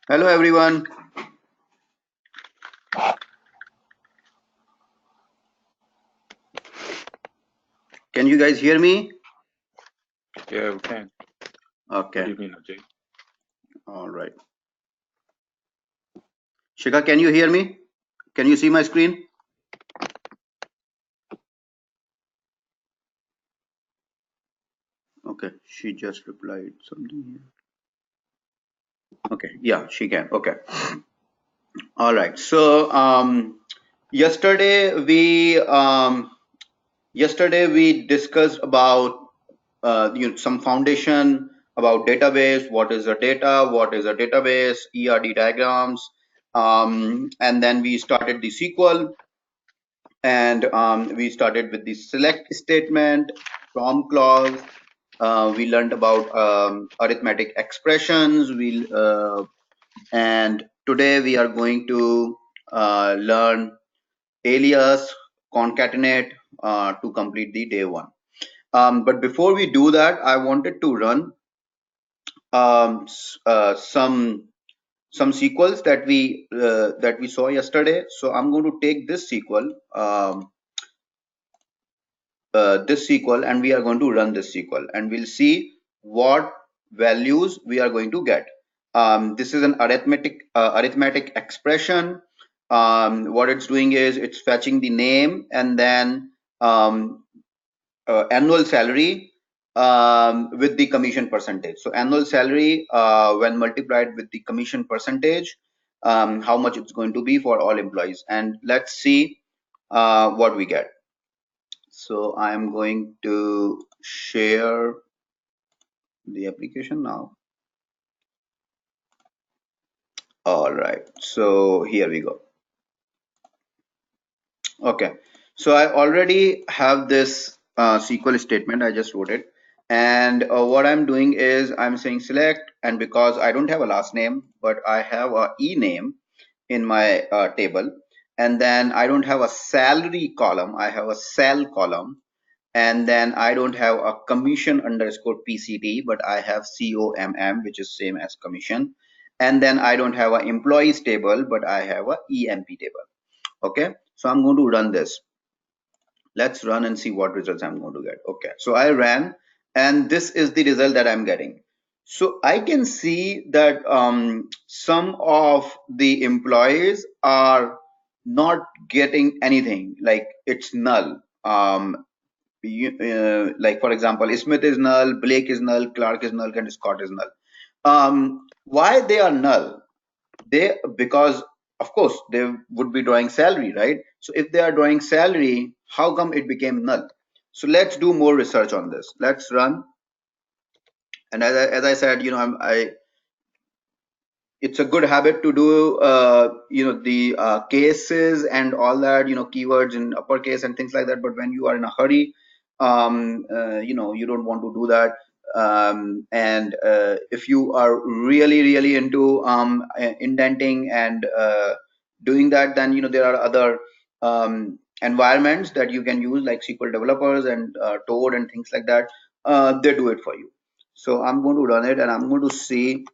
Hello everyone. Can you guys hear me? Yeah, we can. Good Okay. evening, Ajay. All right. Shika, can you hear me? Can you see my screen? Okay. She just replied something here. Okay. Yeah, she can. Okay. All right. So yesterday we discussed about some foundation about database. What is a data? What is a database? ERD diagrams. And then we started the SQL. And we started with the select statement, from clause. We learned about arithmetic expressions. And today we are going to learn alias, concatenate to complete the day one. But before we do that, I wanted to run some SQLs that we saw yesterday. So I'm going to take this SQL. This SQL, and we are going to run this SQL, and we'll see what values we are going to get. This is an arithmetic expression. What it's doing is it's fetching the name and then annual salary with the commission percentage. So annual salary when multiplied with the commission percentage, how much it's going to be for all employees. And let's see what we get. So I'm going to share the application now. All right, so here we go. Okay, so I already have this SQL statement. I just wrote it, and what I'm doing is I'm saying select, and because I don't have a last name, but I have a e name in my table, and then I don't have a salary column. I have a cell column, and then I don't have a commission underscore PCT, but I have COMM, which is same as commission. And then I don't have an employees table, but I have a EMP table. Okay, so I'm going to run this. Let's run and see what results I'm going to get. Okay, so I ran, and this is the result that I'm getting. So I can see that some of the employees are not getting anything, like it's null. Like for example, Smith is null, Blake is null, Clark is null, and Scott is null. Why they are null? Because of course they would be drawing salary, right? So if they are drawing salary, how come it became null? So let's do more research on this. Let's run. And as I said, it's a good habit to do the cases and all that, keywords in uppercase and things like that. But when you are in a hurry, you don't want to do that. And if you are really into indenting and doing that, then there are other environments that you can use, like SQL developers and Toad and things like that. They do it for you. So I'm going to run it, and I'm going to see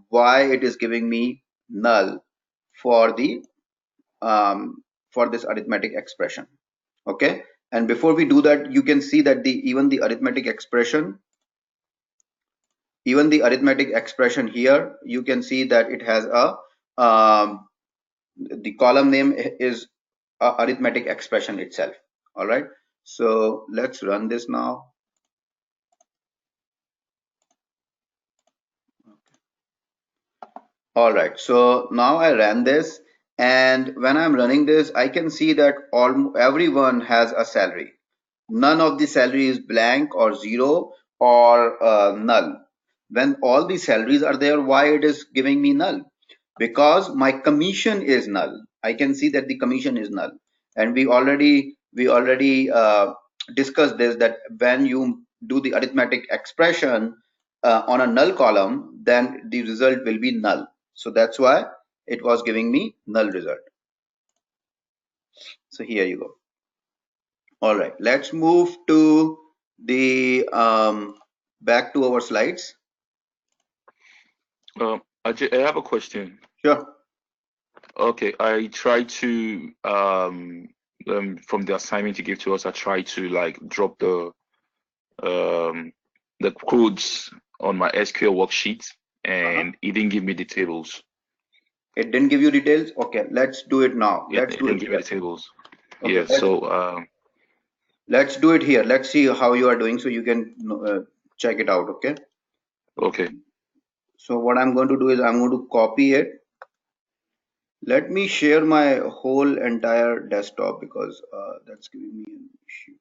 why it is giving me null for the for this arithmetic expression. Okay, and before we do that, you can see that even the arithmetic expression here, you can see that it has a the column name is arithmetic expression itself. All right, so let's run this now. All right, so now I ran this, and when I'm running this, I can see that everyone has a salary. None of the salary is blank or zero or null. When all the salaries are there, why it is giving me null? Because my commission is null. I can see that the commission is null, and we already discussed this, that when you do the arithmetic expression on a null column, then the result will be null. So that's why it was giving me null result. So here you go. All right, let's move to the back to our slides. I have a question. Sure. Okay, I tried to from the assignment you gave to us, I tried to like drop um the codes on my SQL worksheet, Uh-huh. and it didn't give me the tables. It didn't give you details. Okay, let's do it now. Yeah, Let's it do it didn't give me here. the tables. Okay, Yeah, so let's do it here. Let's see how you are doing so you can check it out. Okay. okay, So what I'm going to do is I'm going to copy it. Let me share my whole entire desktop because that's giving me an issue.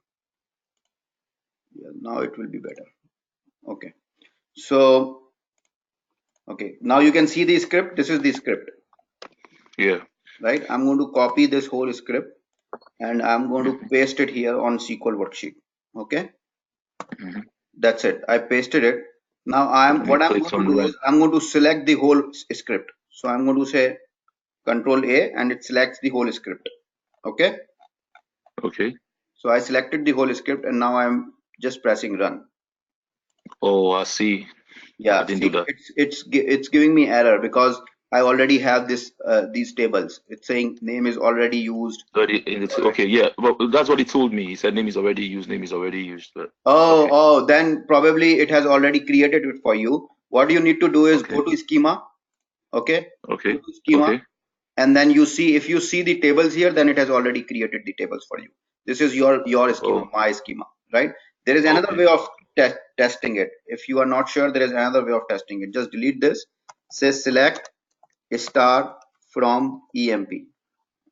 Yeah, now it will be better. Okay. So, okay, now you can see the script. This is the script, yeah. right? I'm going to copy this whole script and I'm going to Hmm. paste it here on SQL worksheet. Okay. Hmm. That's it. I pasted it. Now Then what you I'm click going to on do is run. I'm going to select the whole script. So I'm going to say Control A and it selects the whole script. Okay. Okay. So I selected the whole script and now I'm just pressing run. Oh, I see. I Yeah, didn't do see, that. it's giving me error because I already have these tables. It's saying name is already used. Already in the Already. okay, yeah. Well, that's what he told me. He said name is already used. Name is already used. But Oh, okay, oh, then probably it has already created it for you. What you need to do is okay, go to schema. Okay, go okay, to schema, okay, and then you see if you see the tables here, then it has already created the tables for you. This is your schema, oh, my schema, right? There is another okay, way of testing it. If you are not sure, there is another way of testing it. Just delete this. Say select star from emp.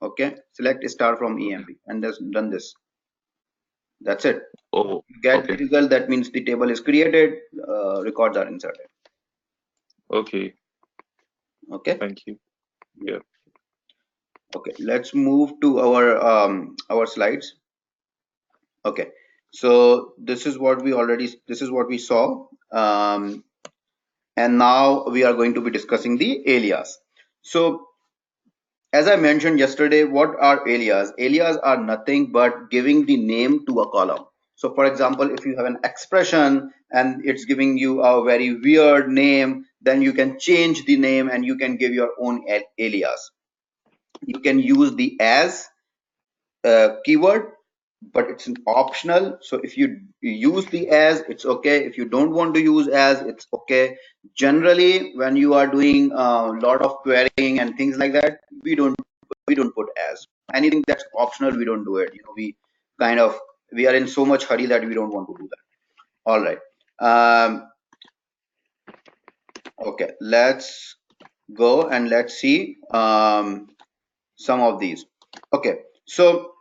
Okay, select star from okay. emp and just run this. That's it. Oh, Get the okay, result. That means the table is created, records are inserted. okay. Okay. Thank you. Yeah. Yeah. Okay, let's move to our slides. Okay, so this is what we saw, and now we are going to be discussing the alias. So as I mentioned yesterday, what are alias? Alias are nothing but giving the name to a column. So for example, if you have an expression and it's giving you a very weird name, then you can change the name and you can give your own alias. You can use the as keyword, but it's an optional. So if you use the as, it's okay. If you don't want to use as, it's okay. Generally, when you are doing a lot of querying and things like that, we don't put as. Anything that's optional, we don't do it. We are in so much hurry that we don't want to do that. All right. Okay, let's go and let's see some of these. Okay, so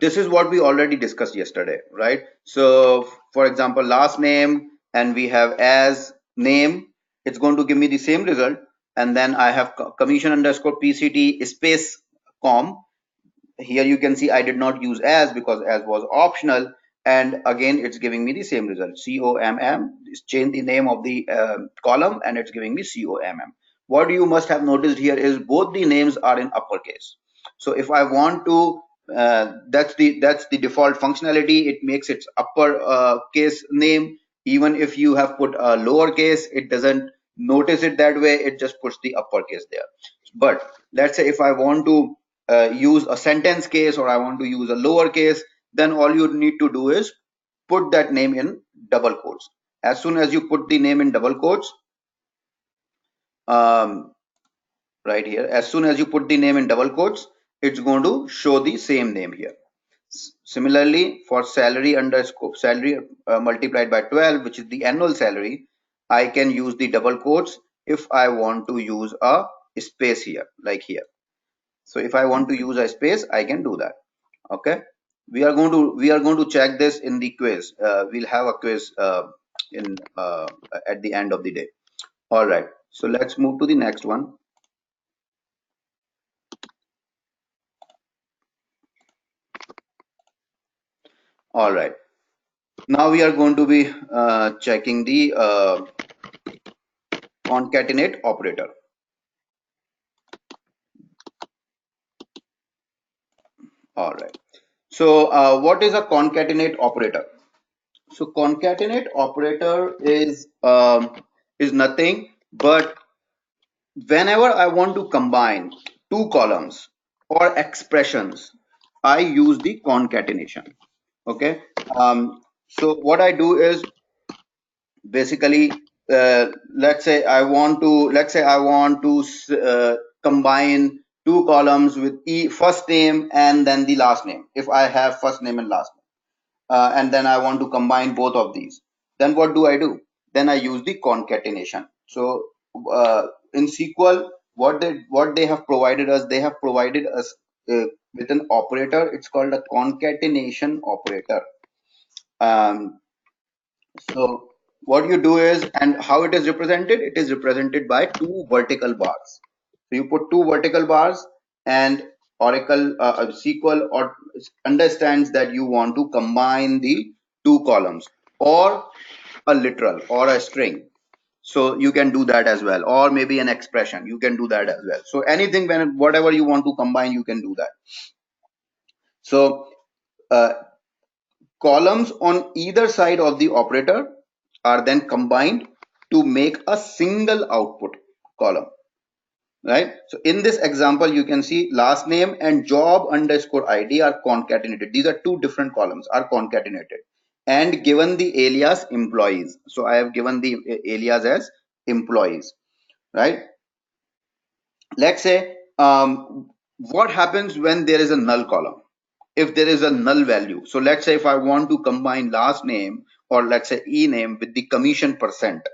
this is what we already discussed yesterday, right? So for example, last name and we have as name, it's going to give me the same result. And then I have commission underscore PCT space com. Here you can see I did not use as because as was optional, and again it's giving me the same result. COMM, change the name of the column and it's giving me COMM. What you must have noticed here is both the names are in uppercase. So if I want to that's the default functionality. It makes its upper case name. Even if you have put a lowercase, it doesn't notice it that way. It just puts the uppercase there. But let's say if I want to use a sentence case or I want to use a lower case, then all you need to do is put that name in double quotes. As soon as you put the name in double quotes, um, right here, as soon as you put the name in double quotes, it's going to show the same name here. Similarly, for salary underscore salary multiplied by 12, which is the annual salary, I can use the double quotes if I want to use a space here, like here. So if I want to use a space, I can do that. Okay, we are going to check this in the quiz. We'll have a quiz in at the end of the day. All right, so let's move to the next one. All right, now we are going to be checking the concatenate operator. All right, so what is a concatenate operator? So concatenate operator is nothing but whenever I want to combine two columns or expressions, I use the concatenation. Okay. So what I do is basically, let's say I want to combine two columns with first name and then the last name. If I have first name and last name, and then I want to combine both of these, then what do I do? Then I use the concatenation. So in SQL, what they have provided us, they have provided us with an operator. It's called a concatenation operator. Um, so what you do is, and how it is represented? It is represented by two vertical bars. So you put two vertical bars, and Oracle SQL or understands that you want to combine the two columns or a literal or a string. So you can do that as well, or maybe an expression. You can do that as well. So anything, when whatever you want to combine, you can do that. So uh, columns on either side of the operator are then combined to make a single output column, right? So in this example, you can see last name and job underscore ID are concatenated. These are two different columns, are concatenated and given the alias employees. So I have given the alias as employees, right? Let's say what happens when there is a null column? If there is a null value, so let's say if I want to combine last name or let's say e name with the commission percent,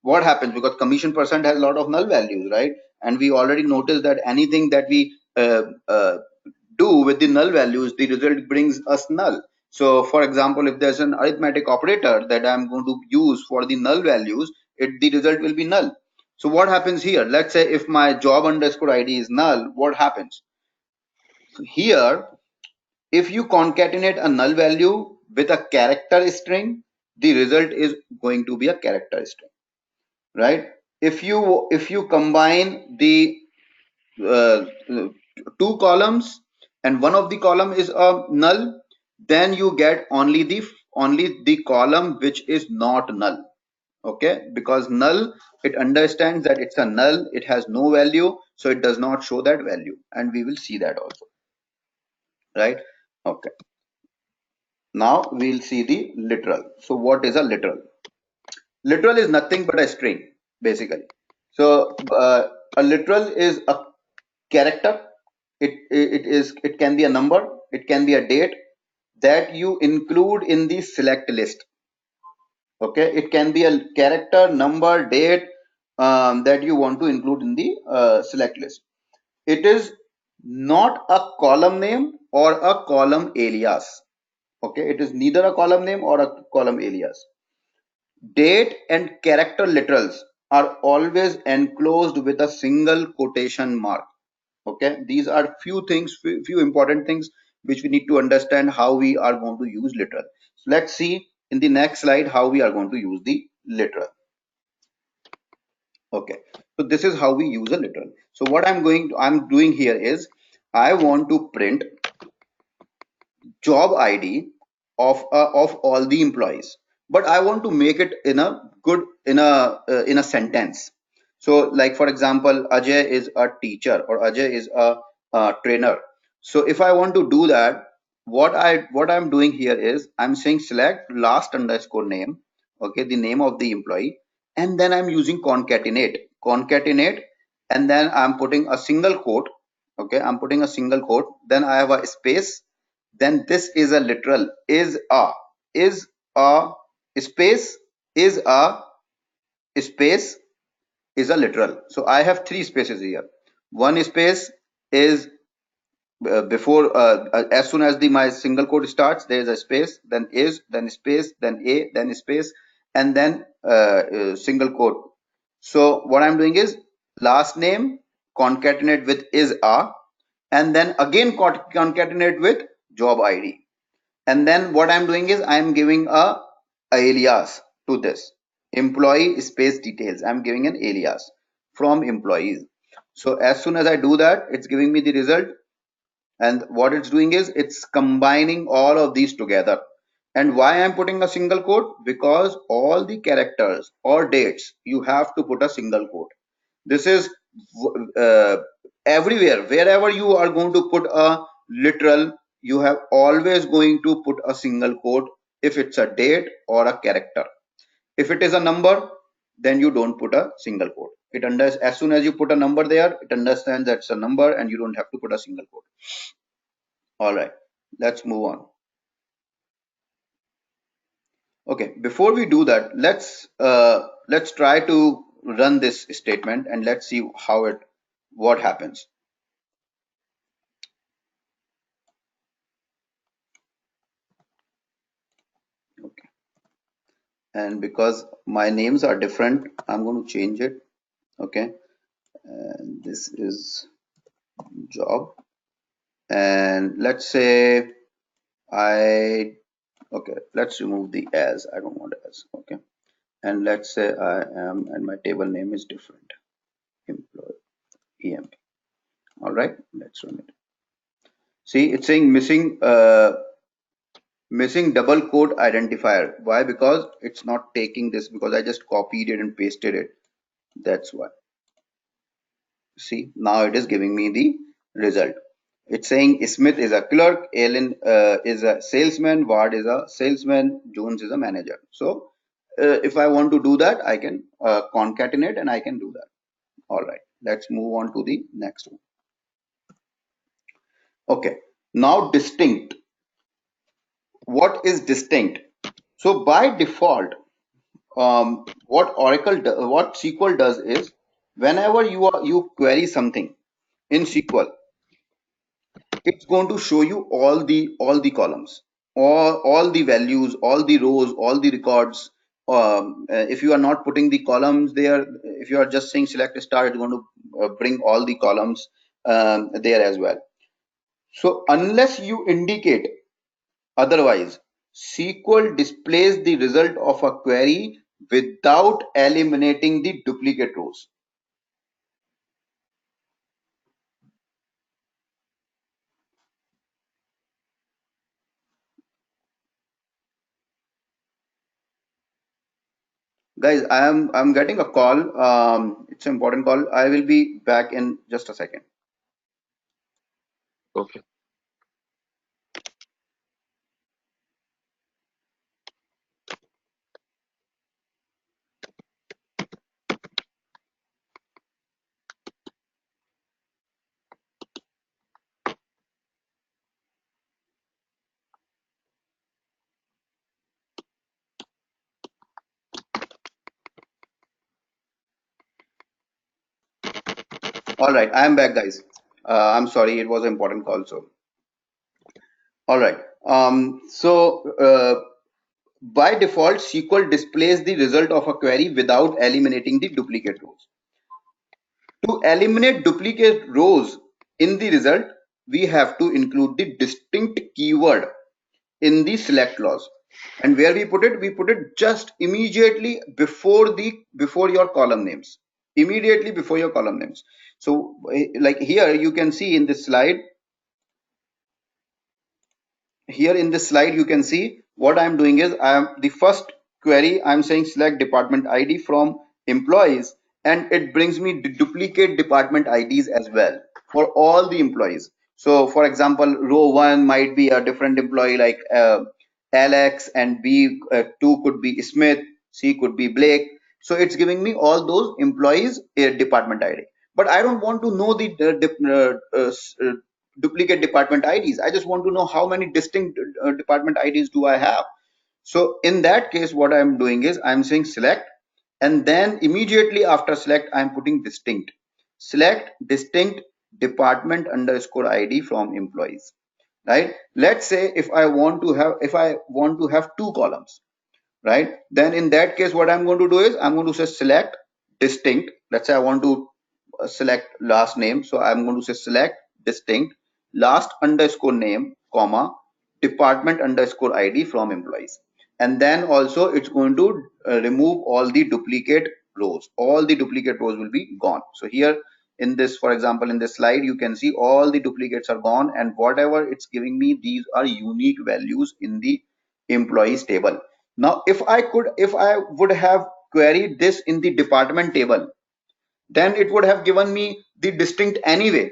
what happens? Because commission percent has a lot of null values, right? And we already noticed that anything that we do with the null values, the result brings us null. So for example, if there's an arithmetic operator that I'm going to use for the null values, the result will be null. So what happens here? Let's say if my job underscore ID is null, what happens? So here, if you concatenate a null value with a character string, the result is going to be a character string, right? If you combine the uh, two columns and one of the column is a null, then you get only the column which is not null. Okay, because null, it understands that it's a null, it has no value, so it does not show that value, and we will see that also, right? Okay, now we'll see the literal. So what is a literal? Literal is nothing but a string, basically. So a literal is a character. It can be a number, it can be a date that you include in the select list. Okay, it can be a character, number, date, that you want to include in the select list. It is not a column name or a column alias. Okay, it is neither a column name or a column alias. Date and character literals are always enclosed with a single quotation mark. Okay, these are few important things which we need to understand how we are going to use literal. So let's see in the next slide how we are going to use the literal. Okay, so this is how we use a literal. So what I'm doing here is I want to print job ID of all the employees, but I want to make it in a good in a sentence. So like for example, Ajay is a teacher or Ajay is a trainer. So if I want to do that, what I'm doing here is I'm saying select last underscore name, okay, the name of the employee, and then I'm using concatenate, and then I'm putting a single quote. Okay, I'm putting a single quote, then I have a space, then this is a literal. Is a space is a space is a literal. So I have three spaces here. One space is before as soon as the my single quote starts, there is a space, then is, then space, then a, then space, and then single quote. So what I'm doing is last name concatenate with is a, and then again concatenate with job ID. And then what I'm doing is I'm giving a alias to this employee space details. I'm giving an alias from employees. So as soon as I do that, it's giving me the result. And what it's doing is it's combining all of these together. And why I'm putting a single quote? Because all the characters or dates, you have to put a single quote. This is uh, everywhere, wherever you are going to put a literal, you have always going to put a single quote if it's a date or a character. If it is a number, then you don't put a single quote. It understands as soon as you put a number there, it understands that's a number and you don't have to put a single quote. All right, let's move on. Okay, before we do that, let's try to run this statement and let's see what happens. Okay, and because my names are different, I'm going to change it. Okay, and this is job, and let's say I okay, let's remove the as. I don't want as. Okay, and let's say I am, and my table name is different. Employee EMP. All right, let's run it. See, it's saying missing double quote identifier. Why? Because it's not taking this, because I just copied it and pasted it. That's why. See, now it is giving me the result. It's saying Smith is a clerk, Allen is a salesman, Ward is a salesman, Jones is a manager. So if I want to do that, I can concatenate and I can do that. All right, let's move on to the next one. Okay, now distinct. What is distinct? So by default, what SQL does is, whenever you query something in SQL, it's going to show you all the columns, all the values, all the rows, all the records. If you are not putting the columns there, if you are just saying select star, it's going to bring all the columns there as well. So unless you indicate otherwise, SQL displays the result of a query without eliminating the duplicate rows. Guys, I'm getting a call. It's an important call. I will be back in just a second. Okay. All right, I am back, guys. I'm sorry, it was an important call. So, all right. By default, SQL displays the result of a query without eliminating the duplicate rows. To eliminate duplicate rows in the result, we have to include the distinct keyword in the select clause. And where we put it just immediately before your column names. Immediately before your column names. So like here you can see in this slide, here in this slide you can see what I'm doing is, I am the first query, I'm saying select department ID from employees, and it brings me duplicate department IDs as well for all the employees. So for example, row 1 might be a different employee like Alex, and B2 could be Smith, C could be Blake. So it's giving me all those employees department ID, but I don't want to know the duplicate department IDs. I just want to know how many distinct department IDs do I have. So in that case, what I'm doing is I'm saying select, and then immediately after select, I'm putting distinct. Select distinct department underscore ID from employees. Right? Let's say if I want to have two columns, right? Then in that case, what I'm going to do is I'm going to say select distinct. Let's say I want to select last name. So I'm going to say select distinct last underscore name, comma, department underscore ID from employees. And then also it's going to remove all the duplicate rows. All the duplicate rows will be gone. So here in this, for example, in this slide, you can see all the duplicates are gone, and whatever it's giving me, these are unique values in the employees table. Now, if I would have queried this in the department table, then it would have given me the distinct anyway,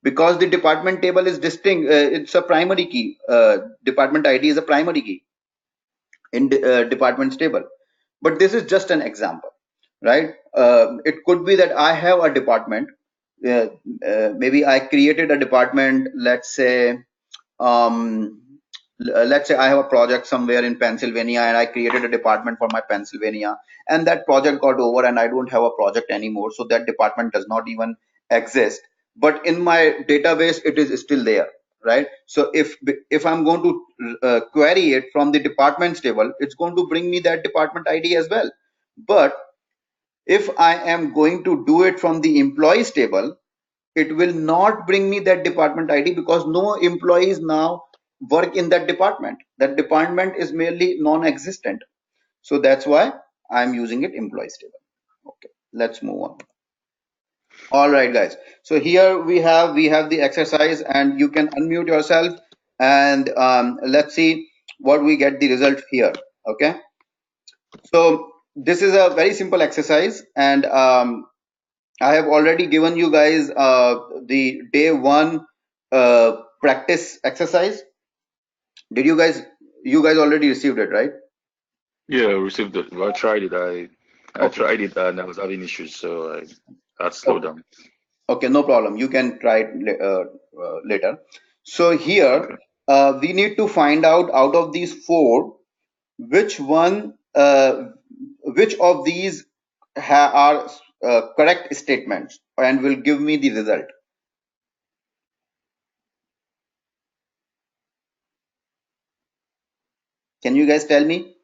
because the department table is distinct. It's a primary key. Department ID is a primary key in departments table. But this is just an example, right? It could be that I have a department. uh, Maybe I created a department, um, let's say I have a project somewhere in Pennsylvania, and I created a department for my Pennsylvania, and that project got over and I don't have a project anymore, so that department does not even exist, but in my database it is still there, right? So if I'm going to query it from the departments table, it's going to bring me that department ID as well. But if I am going to do it from the employees table, it will not bring me that department ID, because no employees now work in that department. That department is merely non-existent. So that's why I'm using it employees table. Okay, let's move on. All right, guys. So here we have the exercise, and you can unmute yourself, and let's see what we get the result here. Okay. So this is a very simple exercise, and I have already given you guys the day one practice exercise. Did you guys already received it, right? Yeah, I received it. I tried it. I Okay. tried it and I was having issues, so I had to slow Okay. down. Okay, no problem. You can try it later. So here Okay. we need to find out of these four, which one, which of these are correct statements and will give me the result. Can you guys tell me?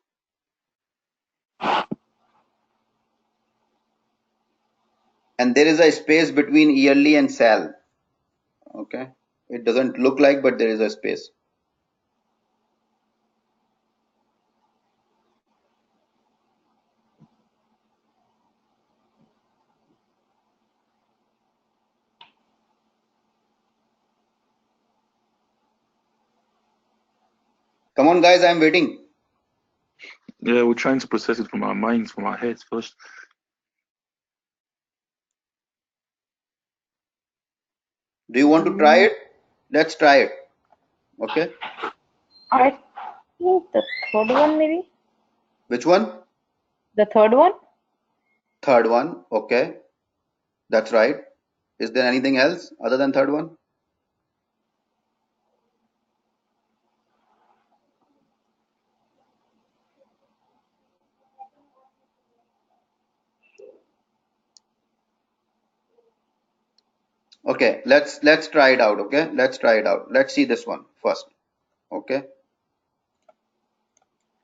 And there is a space between yearly and sal. Okay, it doesn't look like, but there is a space. Come on, guys, I'm waiting. Yeah, we're trying to process it from our minds, from our heads first. Do you want to try it? Let's try it. Okay, I think the third one, maybe. which one? The third one? Third one. Okay, that's right. Is there anything else other than third one? Okay, let's try it out. Okay, let's try it out. Let's see this one first. Okay.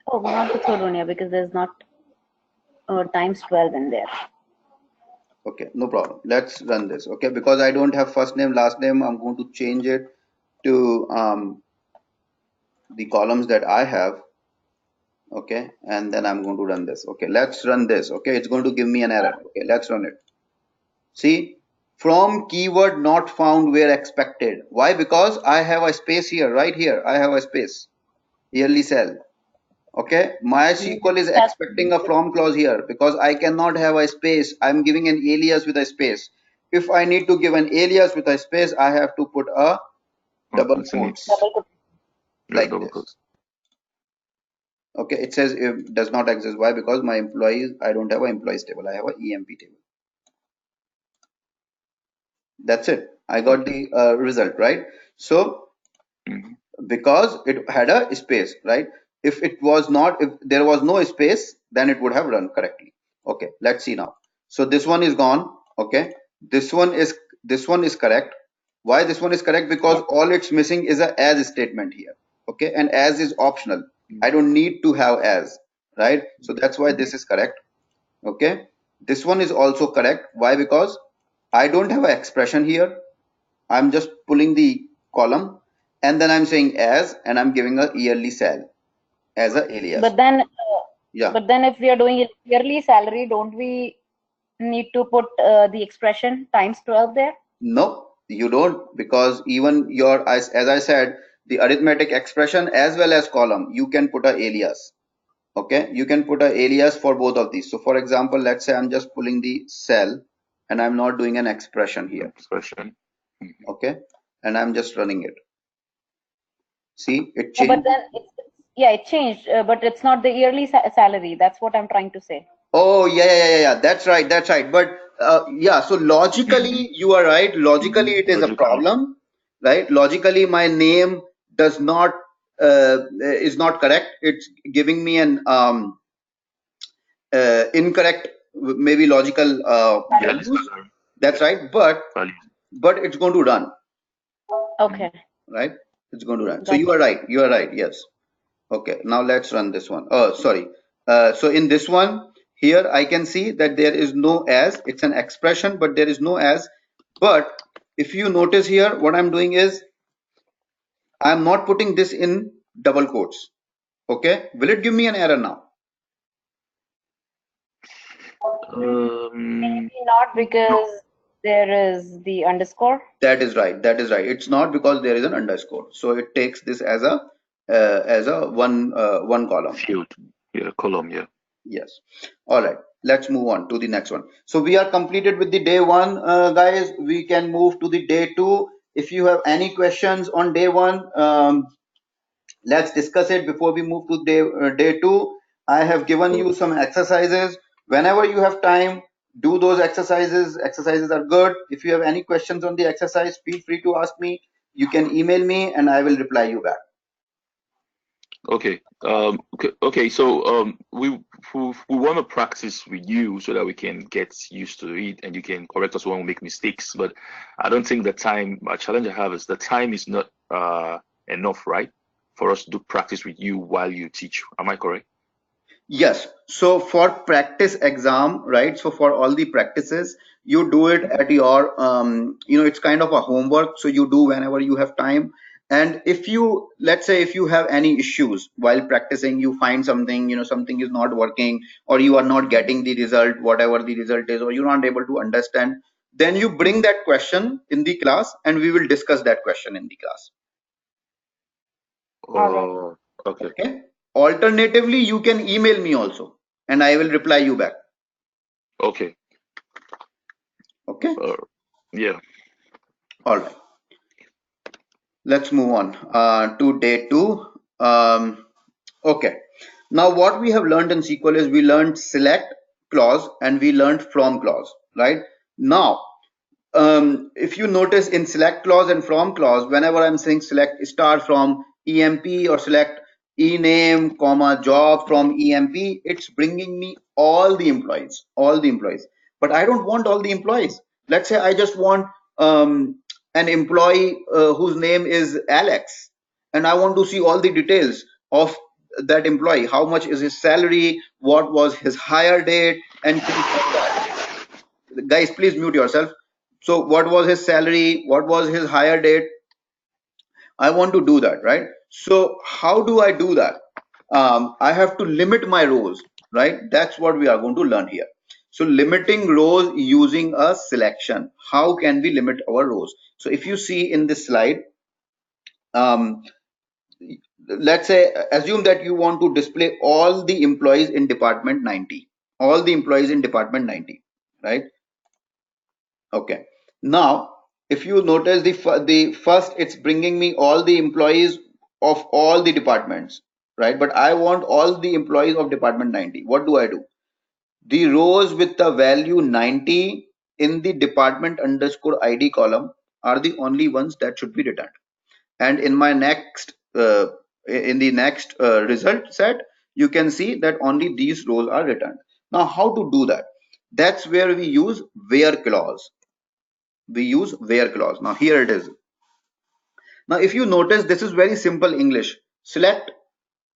Oh, not the third one, yeah, because there's not times 12 in there. Okay, no problem. Let's run this. Okay, because I don't have first name, last name, I'm going to change it to the columns that I have. Okay, and then I'm going to run this. Okay, let's run this. Okay, it's going to give me an error. Okay, let's run it. See, from keyword not found where expected. Why? Because I have a space here, right here. I have a space, yearly cell. Okay, my SQL is That's expecting a from clause here, because I cannot have a space. I'm giving an alias with a space. If I need to give an alias with a space, I have to put a Oh, double it's in it. quotes double. Yeah, like double this. quotes. Okay, it says it does not exist. Why? Because my employees, I don't have an employees table. I have an EMP table. That's it. I got Okay. the result, right? So Mhm. because it had a space, right? If it was not, if there was no space, then it would have run correctly. Okay, let's see now. So this one is gone. Okay, this one is correct. Why this one is correct? Because Yeah. all it's missing is a as statement here. Okay, and as is optional. I Mhm. don't need to have as, right? So that's why Mhm. this is correct. Okay, this one is also correct. Why? Because I don't have an expression here. I'm just pulling the column, and then I'm saying as, and I'm giving a yearly sal as a alias. But then, Yeah. if we are doing it yearly salary, don't we need to put the expression times 12 there? No, you don't, because even your, as I said, the arithmetic expression as well as column, you can put a alias. Okay, you can put a alias for both of these. So for example, let's say I'm just pulling the cell. and I'm not doing an expression here. Expression. Okay, and I'm just running it. See, it No, but changed. then it changed, but it's not the yearly salary. That's what I'm trying to say. Oh, yeah. That's right. That's right. But yeah, so logically, you are right. Logically, it is a Logically. problem, right? Logically, my name does not is not correct. It's giving me an incorrect, maybe logical Yearly values. salary. That's right. But Value. it's going to run, Okay, right? It's going to run. So got you you. are right. You are right. Yes. Okay, now let's run this one. Oh, sorry. So in this one, here I can see that there is no as. It's an expression, but there is no as. But if you notice here, what I'm doing is I'm not putting this in double quotes. Okay, will it give me an error now? Maybe not No. because there is the underscore. That is right. That is right. It's not because there is an underscore. So it takes this as a one column. Field. Yeah, column. Yeah. Yes. All right. Let's move on to the next one. So we are completed with the day one, guys. We can move to the day two. If you have any questions on day one, let's discuss it before we move to day two. I have given you some exercises. Whenever you have time, do those exercises. Exercises are good. If you have any questions on the exercise, feel free to ask me. You can email me and I will reply you back. Okay. Okay. So we want to practice with you so that we can get used to it and you can correct us when we make mistakes. But I don't think the time. A challenge I have is the time is not enough, right, for us to do practice with you while you teach. Am I correct? Yes. So for practice exam, right? So for all the practices, you do it at your, it's kind of a homework. So you do whenever you have time. And if you, let's say, if you have any issues while practicing, you find something, something is not working, or you are not getting the result, whatever the result is, or you're not able to understand, then you bring that question in the class and we will discuss that question in the class. All right. Oh, okay. Okay. Alternatively, you can email me also and I will reply you back. Okay. Okay. Yeah. All right. Let's move on to day two. Okay. Now what we have learned in SQL is we learned select clause and we learned from clause, right? Now if you notice in select clause and from clause, whenever I'm saying select star from emp or select ename comma job from emp, it's bringing me all the employees, but I don't want all the employees. Let's say I just want an employee whose name is Alex, and I want to see all the details of that employee. How much is his salary, what was his hire date, and things like that. Guys, please mute yourself. So what was his salary, what was his hire date? I want to do that, right? So how do I do that? I have to limit my rows, right? That's what we are going to learn here. So limiting rows using a selection. How can we limit our rows? So if you see in this slide, um, let's say assume that you want to display all the employees in department 90, all the employees in department 90, right? Okay. Now, if you notice the first, it's bringing me all the employees of all the departments, right? But I want all the employees of department 90. What do I do? The rows with the value 90 in the department underscore ID column are the only ones that should be returned. And in my next, in the next result set, you can see that only these rows are returned. Now, how to do that? That's where we use where clause. We use where clause. Now here it is. Now if you notice, this is very simple English. Select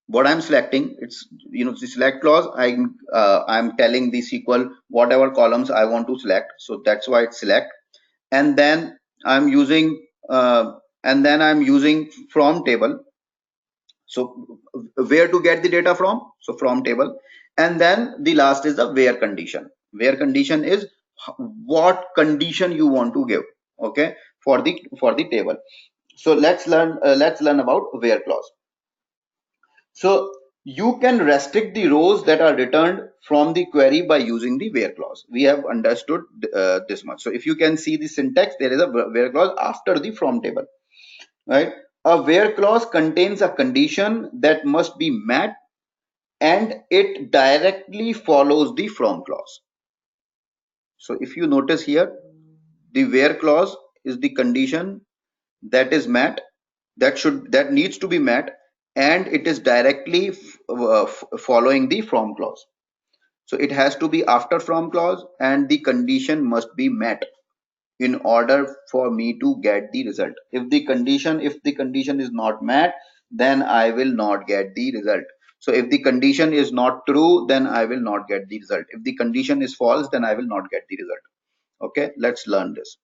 what I'm selecting. It's the select clause. I'm telling the SQL whatever columns I want to select. So that's why it's select. And then I'm using from table. So where to get the data from? So from table. And then the last is the where condition. Where condition is what condition you want to give, okay, for the table. So let's learn about where clause. So You can restrict the rows that are returned from the query by using the where clause. We have understood this much. So if you can see the syntax, there is a where clause after the from table, right? A where clause contains a condition that must be met and it directly follows the from clause. So if you notice here, the where clause is the condition that is met, that needs to be met, and it is directly following the from clause. So it has to be after from clause and the condition must be met in order for me to get the result. If the condition is not met, then I will not get the result. So if the condition is not true, then I will not get the result. If the condition is false, then I will not get the result. Okay, let's learn this.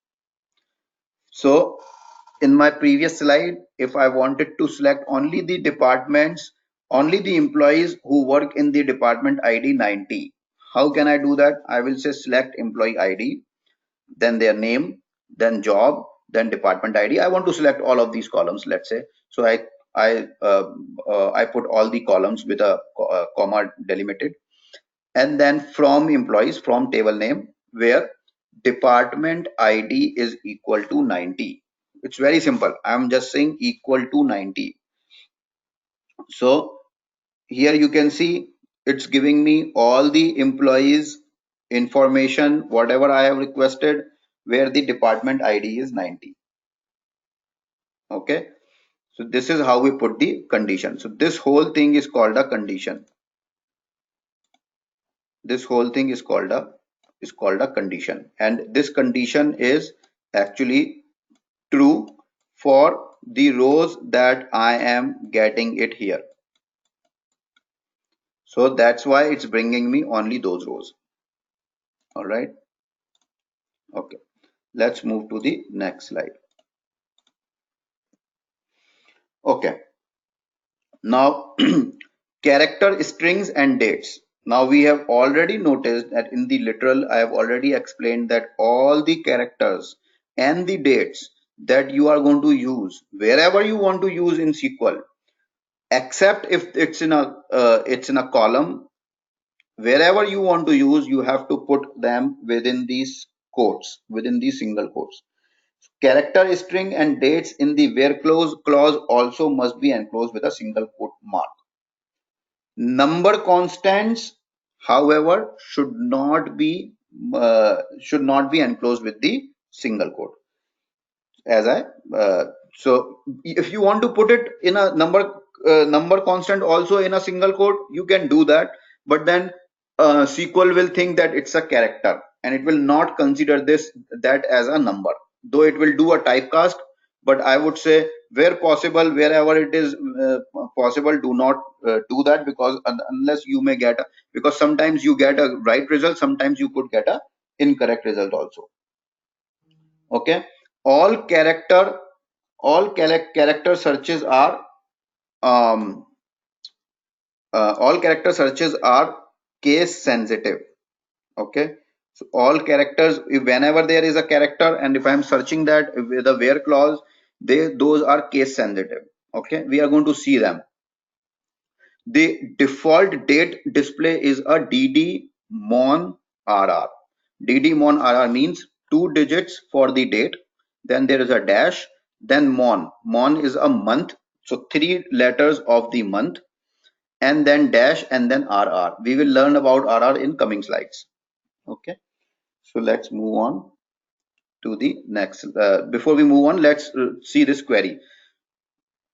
So in my previous slide, if I wanted to select only the departments, only the employees who work in the department ID 90, how can I do that? I will say select employee ID, then their name, then job, then department ID. I want to select all of these columns, let's say. So I put all the columns with a comma delimited, and then from employees, from table name, where department ID is equal to 90. It's very simple. I'm just saying equal to 90. So here you can see it's giving me all the employees information, whatever I have requested, where the department ID is 90. Okay. So this is how we put the condition. So this whole thing is called a condition. This whole thing is called a condition, and this condition is actually true for the rows that I am getting it here. So that's why it's bringing me only those rows. All right. Okay. Let's move to the next slide. Okay. Now, character strings and dates. Now we have already noticed that in the literal, I have already explained that all the characters and the dates that you are going to use wherever you want to use in SQL, except if it's in a column, wherever you want to use, you have to put them within these quotes, within these single quotes. Character string and dates in the where clause also must be enclosed with a single quote mark. Number constants, however, should not be enclosed with the single quote. As I so if you want to put it in a number constant also in a single quote, you can do that, but then SQL will think that it's a character and it will not consider that as a number, though it will do a typecast. But I would say where possible, wherever it is possible, do not do that, because unless you may get because sometimes you get a right result, sometimes you could get a incorrect result also. Okay. all character all character searches are um, all character searches are case sensitive. Okay. So all characters, whenever there is a character and if I'm searching that with a where clause, those are case sensitive. Okay, we are going to see them. The default date display is a DD mon RR. DD mon RR means 2 digits for the date, then there is a dash, then mon. Mon is a month, so 3 letters of the month, and then dash, and then RR. We will learn about RR in coming slides. Okay, so let's move on to the next. Before we move on, let's see this query.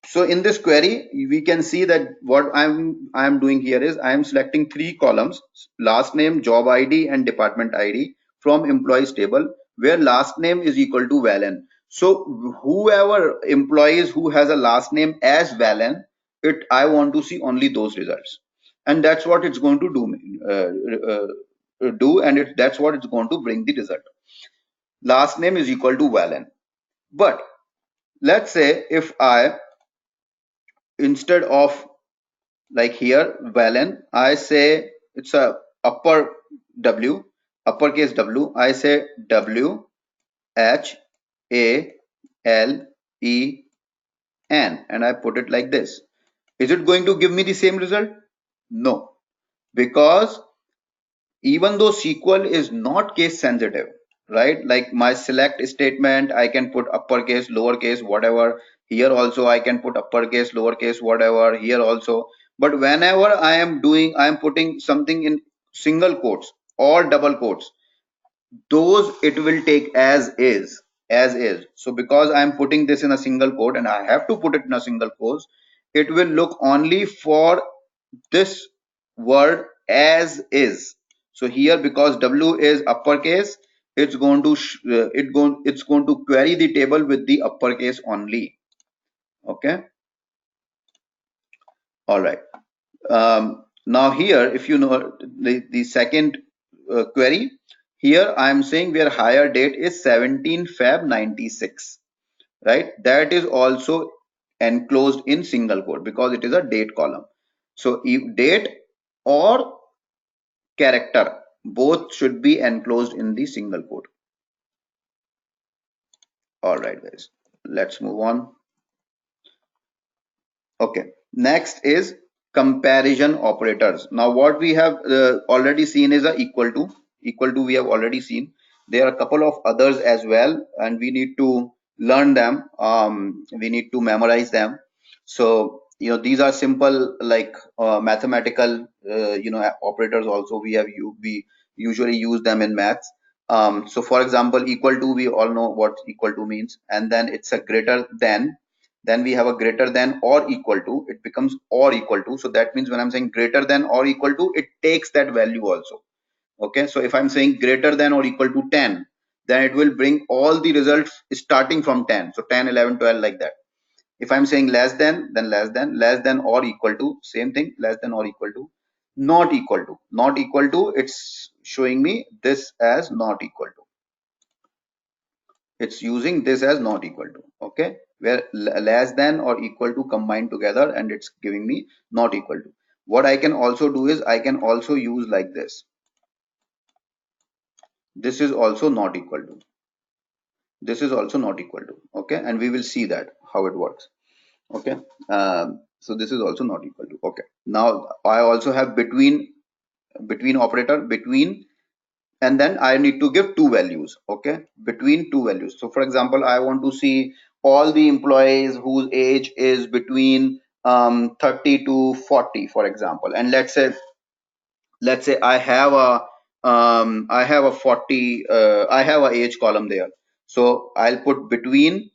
So in this query, we can see that what I'm doing here is I am selecting 3 columns: last name, job ID, and department ID from employees table, where last name is equal to Valen. So whoever employees who has a last name as Valen, I want to see only those results, and that's what it's going to do, and that's what it's going to bring the result. Last name is equal to Valen. But let's say if I, instead of like here Valen, I say it's a uppercase W, I say WHALEN, and I put it like this. Is it going to give me the same result? No, because even though SQL is not case sensitive, right? Like my select statement, I can put uppercase, lowercase, whatever. Here also I can put uppercase, lowercase, whatever. Here also. But whenever I am putting something in single quotes or double quotes, those it will take as is. So because I am putting this in a single quote and I have to put it in a single quote, it will look only for this word as is. So here, because W is uppercase, it's going to it's going to query the table with the uppercase only. Okay. All right. Now here, if you know the second query, here I am saying where hire date is 17 Feb 96, right? That is also enclosed in single quote because it is a date column. So if date or character, both should be enclosed in the single quote. All right, guys, let's move on. Okay, next is comparison operators. Now what we have already seen is a equal to. Equal to we have already seen. There are a couple of others as well, and we need to learn them. We need to memorize them. So these are simple, like mathematical operators. Also we usually use them in maths. So for example, equal to, we all know what equal to means, and then it's a greater than. Then we have a greater than or equal to, it becomes or equal to. So that means when I'm saying greater than or equal to, it takes that value also. Okay, so if I'm saying greater than or equal to 10, then it will bring all the results starting from 10. So 10, 11, 12, like that. If I'm saying less than, then less than or equal to, same thing, less than or equal to. Not equal to, not equal to, it's showing me this as not equal to. It's using this as not equal to. Okay, where less than or equal to combined together, and it's giving me not equal to. What I can also do is I can also use like this. This is also not equal to. This is also not equal to. Okay, and we will see that how it works. Okay, so this is also not equal to. Okay, now I also have between operator, between, and then I need to give two values. Okay, between two values. So for example, I want to see all the employees whose age is between 30 to 40, for example. And let's say I have a 40, I have a age column there. So I'll put between.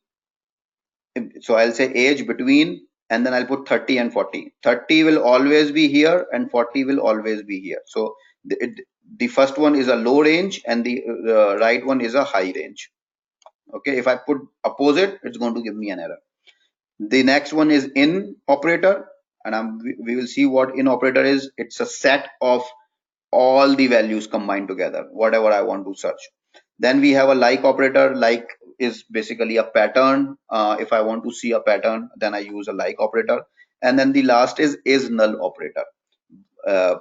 So I'll say age between, and then I'll put 30 and 40. 30 will always be here and 40 will always be here. So the first one is a low range and the right one is a high range. Okay, if I put opposite, it's going to give me an error. The next one is in operator, and we will see what in operator is. It's a set of all the values combined together, whatever I want to search. Then we have a like operator. Like is basically a pattern. If I want to see a pattern, then I use a like operator. And then the last is null operator.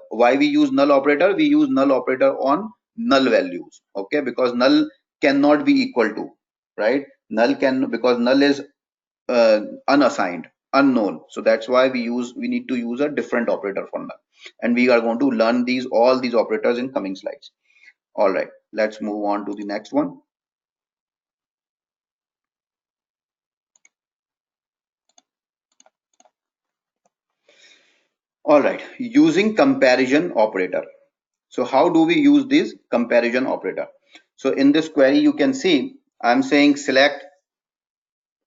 Why we use null operator? We use null operator on null values. Okay, because null cannot be equal to, right? Null can, because null is unassigned, unknown. So that's why we need to use a different operator for null. And we are going to learn all these operators in coming slides. All right, let's move on to the next one. All right, using comparison operator. So how do we use this comparison operator? So in this query, you can see I'm saying select,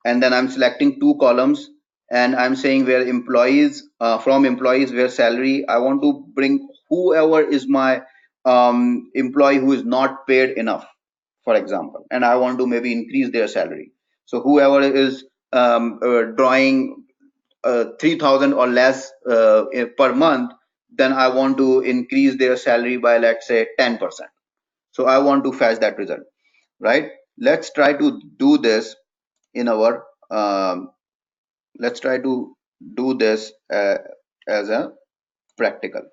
and then I'm selecting two columns, and I'm saying where employees, from employees where salary, I want to bring whoever is my employee who is not paid enough, for example, and I want to maybe increase their salary. So whoever is drawing 3,000 or less per month, then I want to increase their salary by, let's say, 10%. So I want to fetch that result, right? Let's try to do this in our let's try to do this as a practical.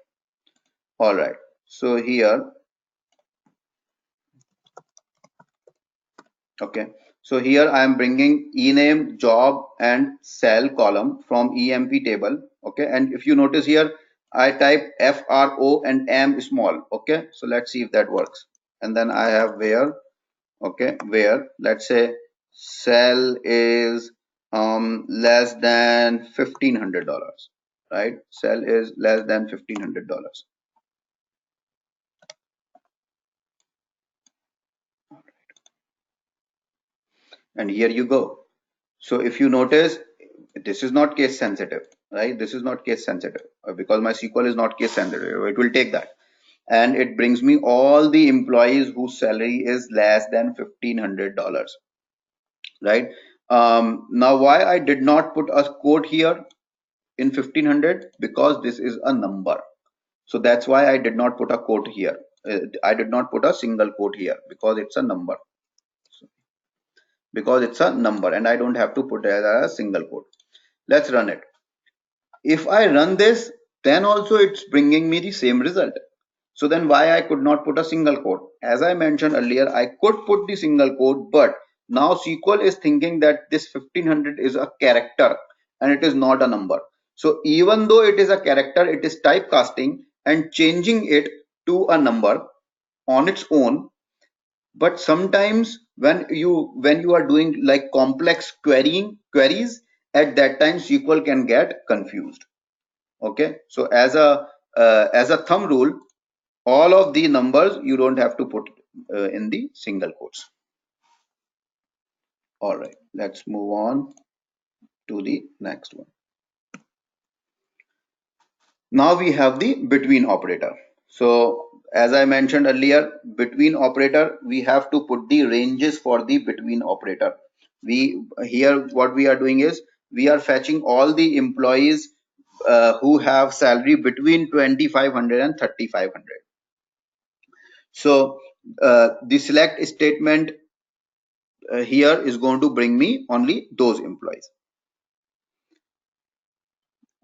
All right, so here, okay, so here I am bringing ename, job, and cell column from emp table. Okay, and if you notice here, I type FRO and M small. Okay, so let's see if that works. And then I have where. Okay, where let's say cell is less than $1,500, right? Cell is less than $1,500. And here you go. So if you notice, this is not case sensitive, right? This is not case sensitive because my SQL is not case sensitive. It will take that. And it brings me all the employees whose salary is less than $1,500, right? Now, why I did not put a quote here in 1500? Because this is a number. So that's why I did not put a quote here. I did not put a single quote here because it's a number. Because it's a number and I don't have to put it as a single quote. Let's run it. If I run this, then also it's bringing me the same result. So then why I could not put a single quote? As I mentioned earlier, I could put the single quote, but now SQL is thinking that this 1500 is a character and it is not a number. So even though it is a character, it is typecasting and changing it to a number on its own. But sometimes when you are doing like complex queries, at that time SQL can get confused. Okay, so as a thumb rule, all of the numbers you don't have to put in the single quotes. All right, let's move on to the next one. Now we have the between operator. So as I mentioned earlier, between operator, we have to put the ranges for the between operator. We here what we are doing is we are fetching all the employees who have salary between 2500 and 3500. So the select statement here is going to bring me only those employees.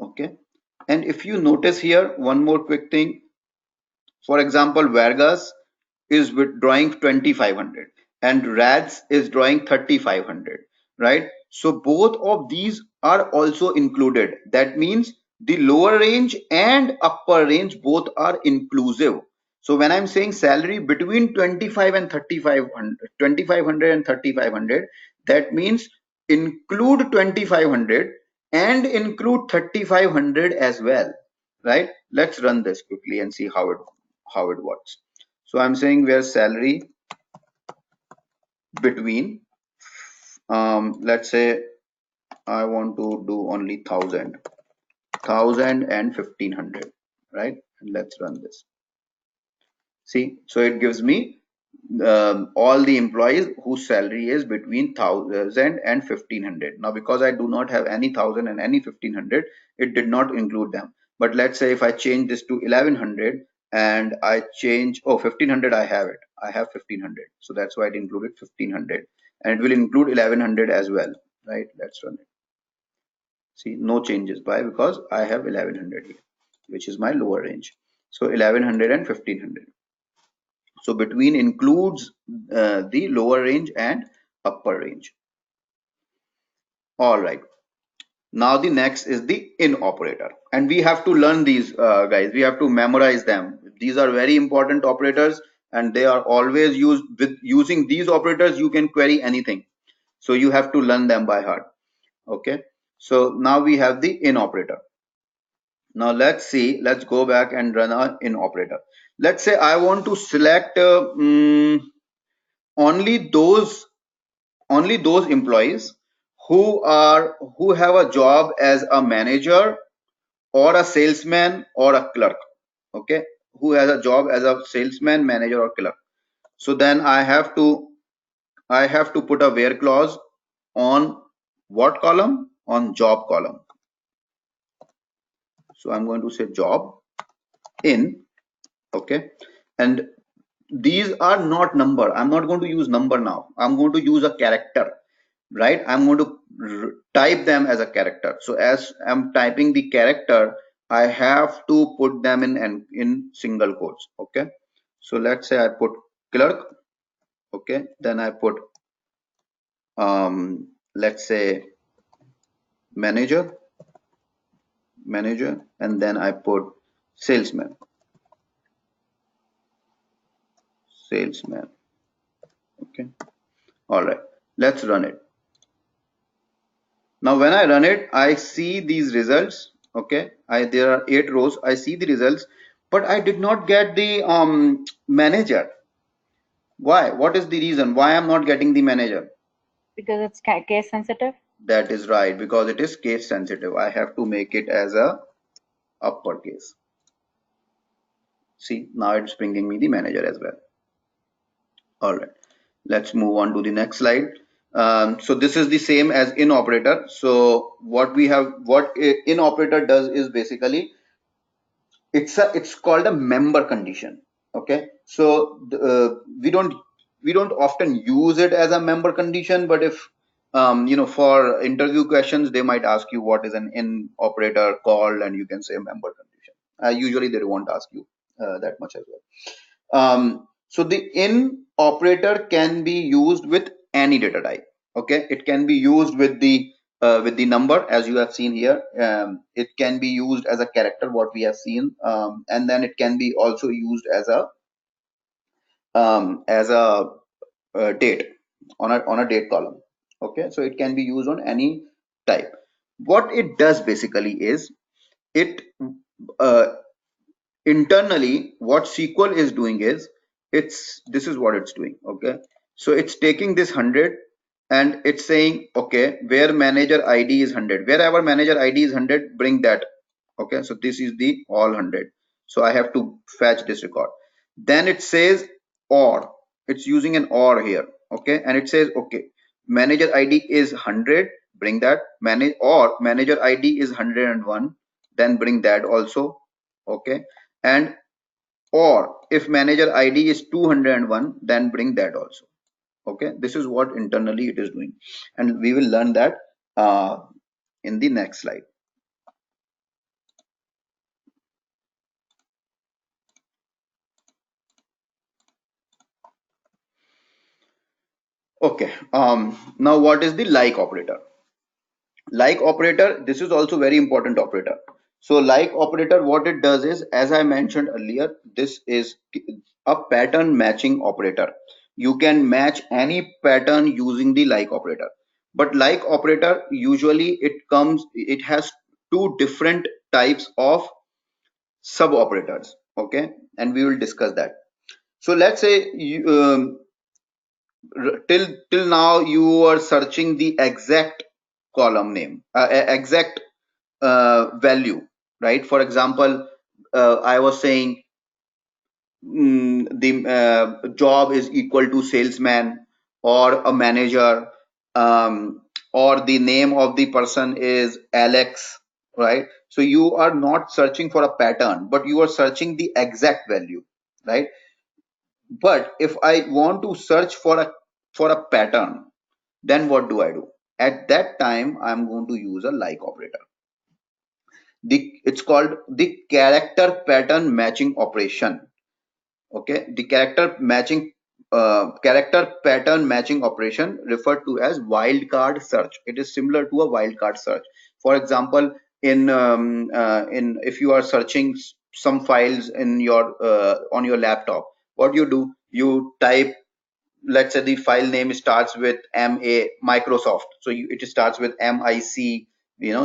Okay, and if you notice here one more quick thing, for example, Vargas is withdrawing 2500 and Rads is drawing 3500, right? So both of these are also included. That means the lower range and upper range both are inclusive. So when I'm saying salary between 25 and 3500, 2500 and 3500, that means include 2500 and include 3500 as well, right? Let's run this quickly and see how it works. So I'm saying where salary between let's say I want to do only 1000 and 1500, right? And let's run this. See, so it gives me all the employees whose salary is between 1000 and 1500. Now because I do not have any 1000 and any 1500, it did not include them. But let's say if I change this to 1100 and I change 1500, I have it, I have 1500, so that's why it included 1500, and it will include 1100 as well, right? Let's run it. See, no changes. Why? Because I have 1100 here, which is my lower range. So 1100 and 1500. So between includes the lower range and upper range. All right. Now the next is the in operator, and we have to learn these guys. We have to memorize them. These are very important operators, and they are always used. With using these operators, you can query anything. So you have to learn them by heart. Okay. So now we have the in operator. Now let's see. Let's go back and run our in operator. Let's say I want to select only those employees who have a job as a manager or a salesman or a clerk. Okay, who has a job as a salesman, manager or clerk. So then I have to put a where clause on what column? On job column. So I'm going to say job in. Okay, and these are not number. I'm not going to use number now. I'm going to use a character, right? I'm going to type them as a character. So as I'm typing the character, I have to put them in single quotes. Okay, so let's say I put clerk. Okay, then I put let's say manager, and then I put salesman. Salesman. Okay. All right. Let's run it. Now when I run it, I see these results. Okay. There are 8 rows. I see the results, but I did not get the manager. Why? What is the reason? Why I'm not getting the manager? Because it's case sensitive. That is right, because it is case sensitive. I have to make it as a uppercase. See, now it's bringing me the manager as well. All right, let's move on to the next slide. So this is the same as in operator. So what in operator does is basically it's called a member condition. Okay, so we don't often use it as a member condition, but if for interview questions they might ask you what is an in operator called, and you can say member condition. Usually they won't ask you that much as well. So the in operator can be used with any data type. Okay, it can be used with the number, as you have seen here. It can be used as a character, what we have seen, and then it can be also used as a date on a date column. Okay, so it can be used on any type. What it does basically is it uh, internally what SQL is doing is this is what it's doing. Okay, so it's taking this 100 and it's saying, okay, where manager ID is 100, wherever manager ID is 100, bring that. Okay, so this is the all 100, so I have to fetch this record. Then it says or, it's using an or here. Okay, and it says, okay, manager ID is 100, bring that. Manager ID is 101, then bring that also. Okay, and or if manager ID is 201, then bring that also. Okay, this is what internally it is doing, and we will learn that in the next slide. Okay, now what is the like operator? Like operator, this is also very important operator. So like operator, what it does is, as I mentioned earlier, this is a pattern matching operator. You can match any pattern using the like operator, but like operator usually it has two different types of sub operators. Okay, and we will discuss that. So let's say till now you are searching the exact column name, exact value, right? For example, I was saying the job is equal to salesman, or a manager, or the name of the person is Alex, right? So you are not searching for a pattern, but you are searching the exact value, right? But if I want to search for a pattern, then what do I do? At that time, I'm going to use a like operator. It's called the character pattern matching operation. Okay, the character pattern matching operation, referred to as wildcard search. It is similar to a wildcard search. For example, in if you are searching some files in your on your laptop, what do? You type, let's say the file name starts with Microsoft, so it starts with MIC,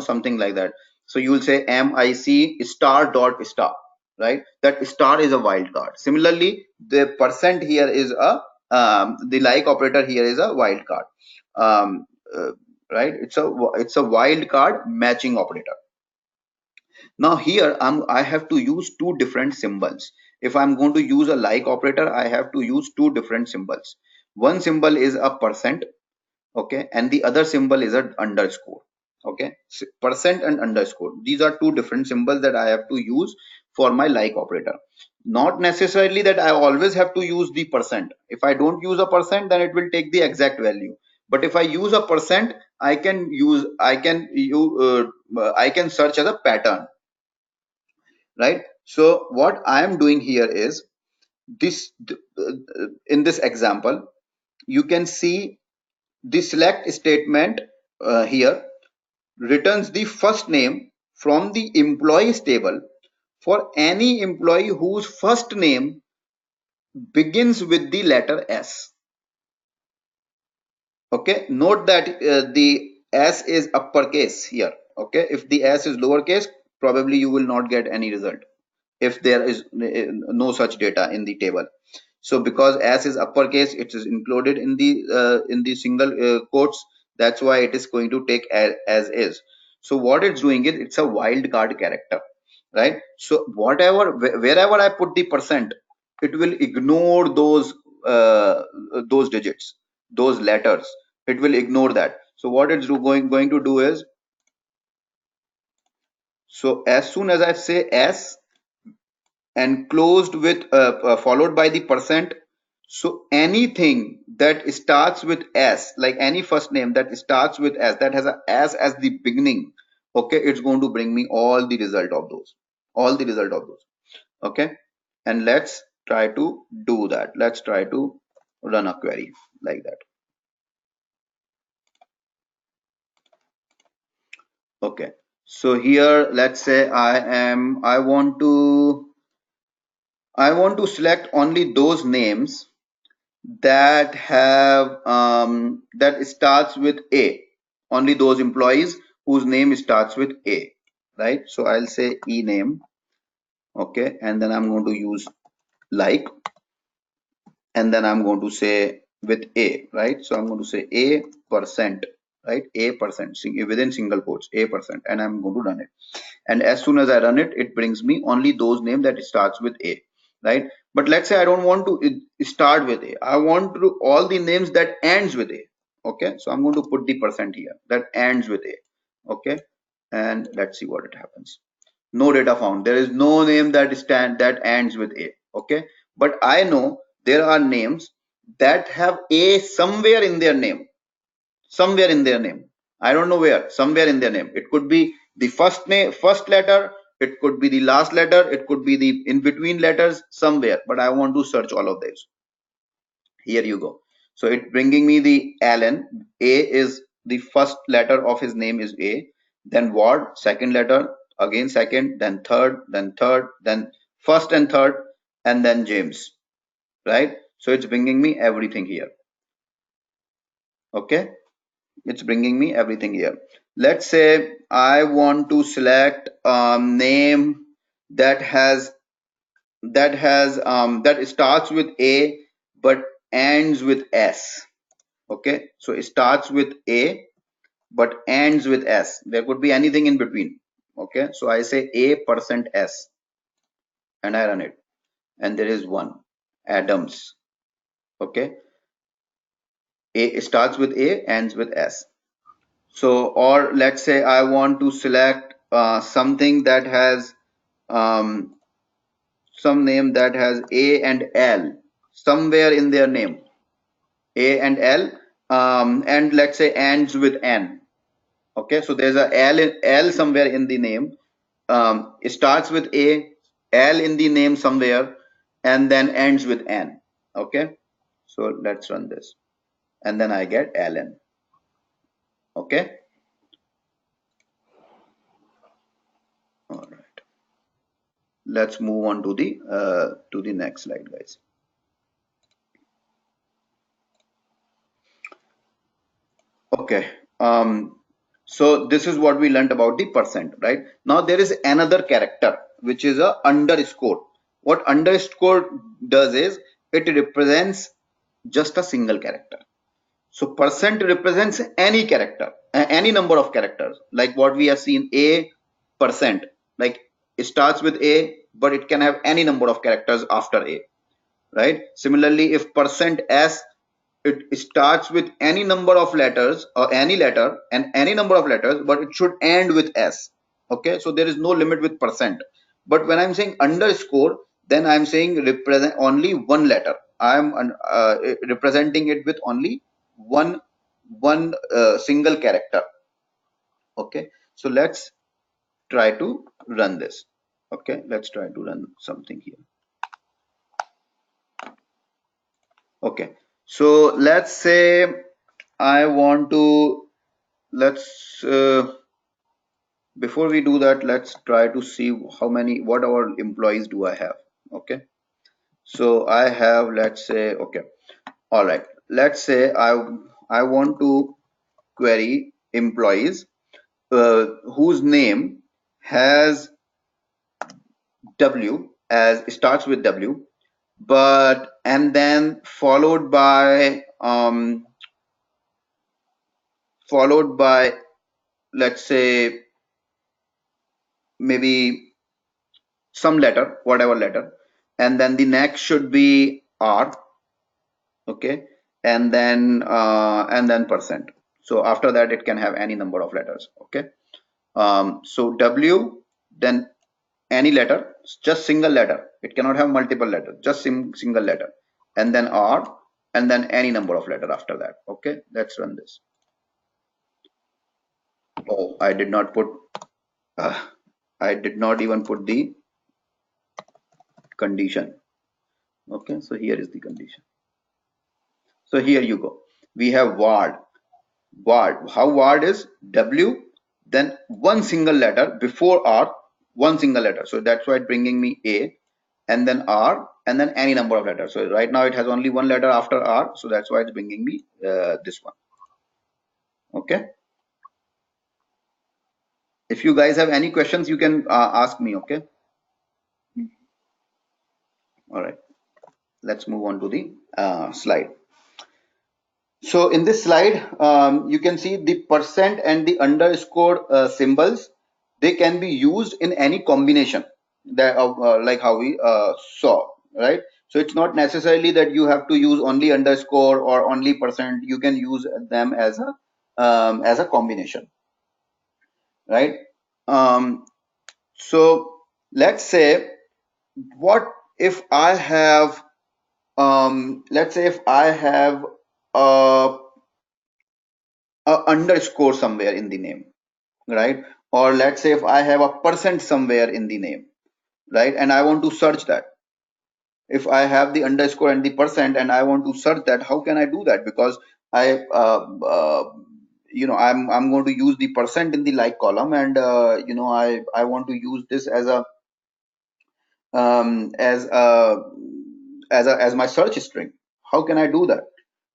something like that. So you will say MIC star dot star, right? That star is a wildcard. Similarly, the percent here is the like operator here is a wildcard. um, uh, right, it's a wildcard matching operator. Now here I have to use two different symbols. If I'm going to use a like operator, I have to use two different symbols. One symbol is a percent, okay, and the other symbol is an underscore. Okay, percent and underscore, these are two different symbols that I have to use for my like operator. Not necessarily that I always have to use the percent. If I don't use a percent, then it will take the exact value. But if I use a percent, I can search as a pattern, right? So what I am doing here is this. In this example, you can see the select statement here returns the first name from the employees table for any employee whose first name begins with the letter S. Okay, note that the S is uppercase here. Okay, if the S is lowercase, probably you will not get any result if there is no such data in the table. So because S is uppercase, it is included in the single quotes. That's why it is going to take as is. So what it's doing is it's a wildcard character, right? So wherever I put the percent, it will ignore those digits, those letters. It will ignore that. So what it's going to do is, so as soon as I say S and closed with followed by the percent, so anything that starts with S, like any first name that starts with S, that has a S as the beginning, okay, it's going to bring me all the result of those, okay. And let's try to do that. Let's try to run a query like that. Okay, so here let's say I want to select only those names that have that starts with A, only those employees whose name starts with A, right? So I'll say e name, okay, and then I'm going to use like, and then I'm going to say with A, right? So I'm going to say A percent, right? A percent within single quotes, A percent, and I'm going to run it. And as soon as I run it, it brings me only those names that starts with A, right? But let's say I don't want to start with A. I want to all the names that ends with A. Okay, so I'm going to put the percent here that ends with A. Okay, and let's see what it happens. No data found. There is no name that ends with A. Okay, but I know there are names that have A somewhere in their name, somewhere in their name. I don't know where, somewhere in their name. It could be the first letter, it could be the last letter, it could be the in between letters somewhere, but I want to search all of these. Here you go. So it bringing me the Alan. A is the first letter of his name is A. Then Ward, second letter, again second, then third, then first and third, and then James, right? So it's bringing me everything here. Okay, it's bringing me everything here. Let's say I want to select name that that starts with A but ends with S. Okay, so it starts with A but ends with S. There could be anything in between. Okay, so I say A percent S and I run it, and there is one Adams. Okay, A starts with A, ends with S. So, or let's say I want to select something that has um, some name that has A and L somewhere in their name, A and L, and let's say ends with N. Okay, so there's a L somewhere in the name. It starts with A, L in the name somewhere, and then ends with N. Okay, so let's run this, and then I get Ln. Okay, all right. Let's move on to the next slide, guys. Okay. So this is what we learned about the percent, right? Now there is another character which is a underscore. What underscore does is it represents just a single character. So percent represents any character, any number of characters, like what we have seen A percent, like it starts with A, but it can have any number of characters after A, right? Similarly, if percent S, it starts with any number of letters or any letter and any number of letters, but it should end with S. Okay, so there is no limit with percent. But when I'm saying underscore, then I'm saying represent only one letter. I'm representing it with only one single character. Okay, so let's try to run this. Okay, let's try to run something here. Okay, so let's say I want to let's before we do that, let's try to see what our employees do I have. Okay, so I have, let's say, okay, all right, let's say I want to query employees whose name has W, as starts with W, but and then followed by, let's say, maybe some letter, whatever letter, and then the next should be R. Okay, and then percent. So after that it can have any number of letters. Okay, so W, then any letter, just single letter, it cannot have multiple letters, just single letter, and then R, and then any number of letter after that. Okay, let's run this. Oh, I did not put I did not even put the condition. Okay, so here is the condition. So here you go, we have ward. How ward is W, then one single letter before R, one single letter, so that's why it's bringing me A, and then R, and then any number of letters. So right now it has only one letter after R, so that's why it's bringing me this one. Okay, if you guys have any questions, you can ask me. Okay, all right, let's move on to the slide. So in this slide, you can see the percent and the underscore symbols. They can be used in any combination that like how we saw, right? So it's not necessarily that you have to use only underscore or only percent. You can use them as a combination, right? So let's say, what if I have let's say if I have a underscore somewhere in the name, right? Or let's say if I have a percent somewhere in the name, right? And I want to search that. If I have the underscore and the percent and I want to search that, how can I do that? Because I'm going to use the percent in the like column, and I want to use this as a um, as a as my search string. How can I do that,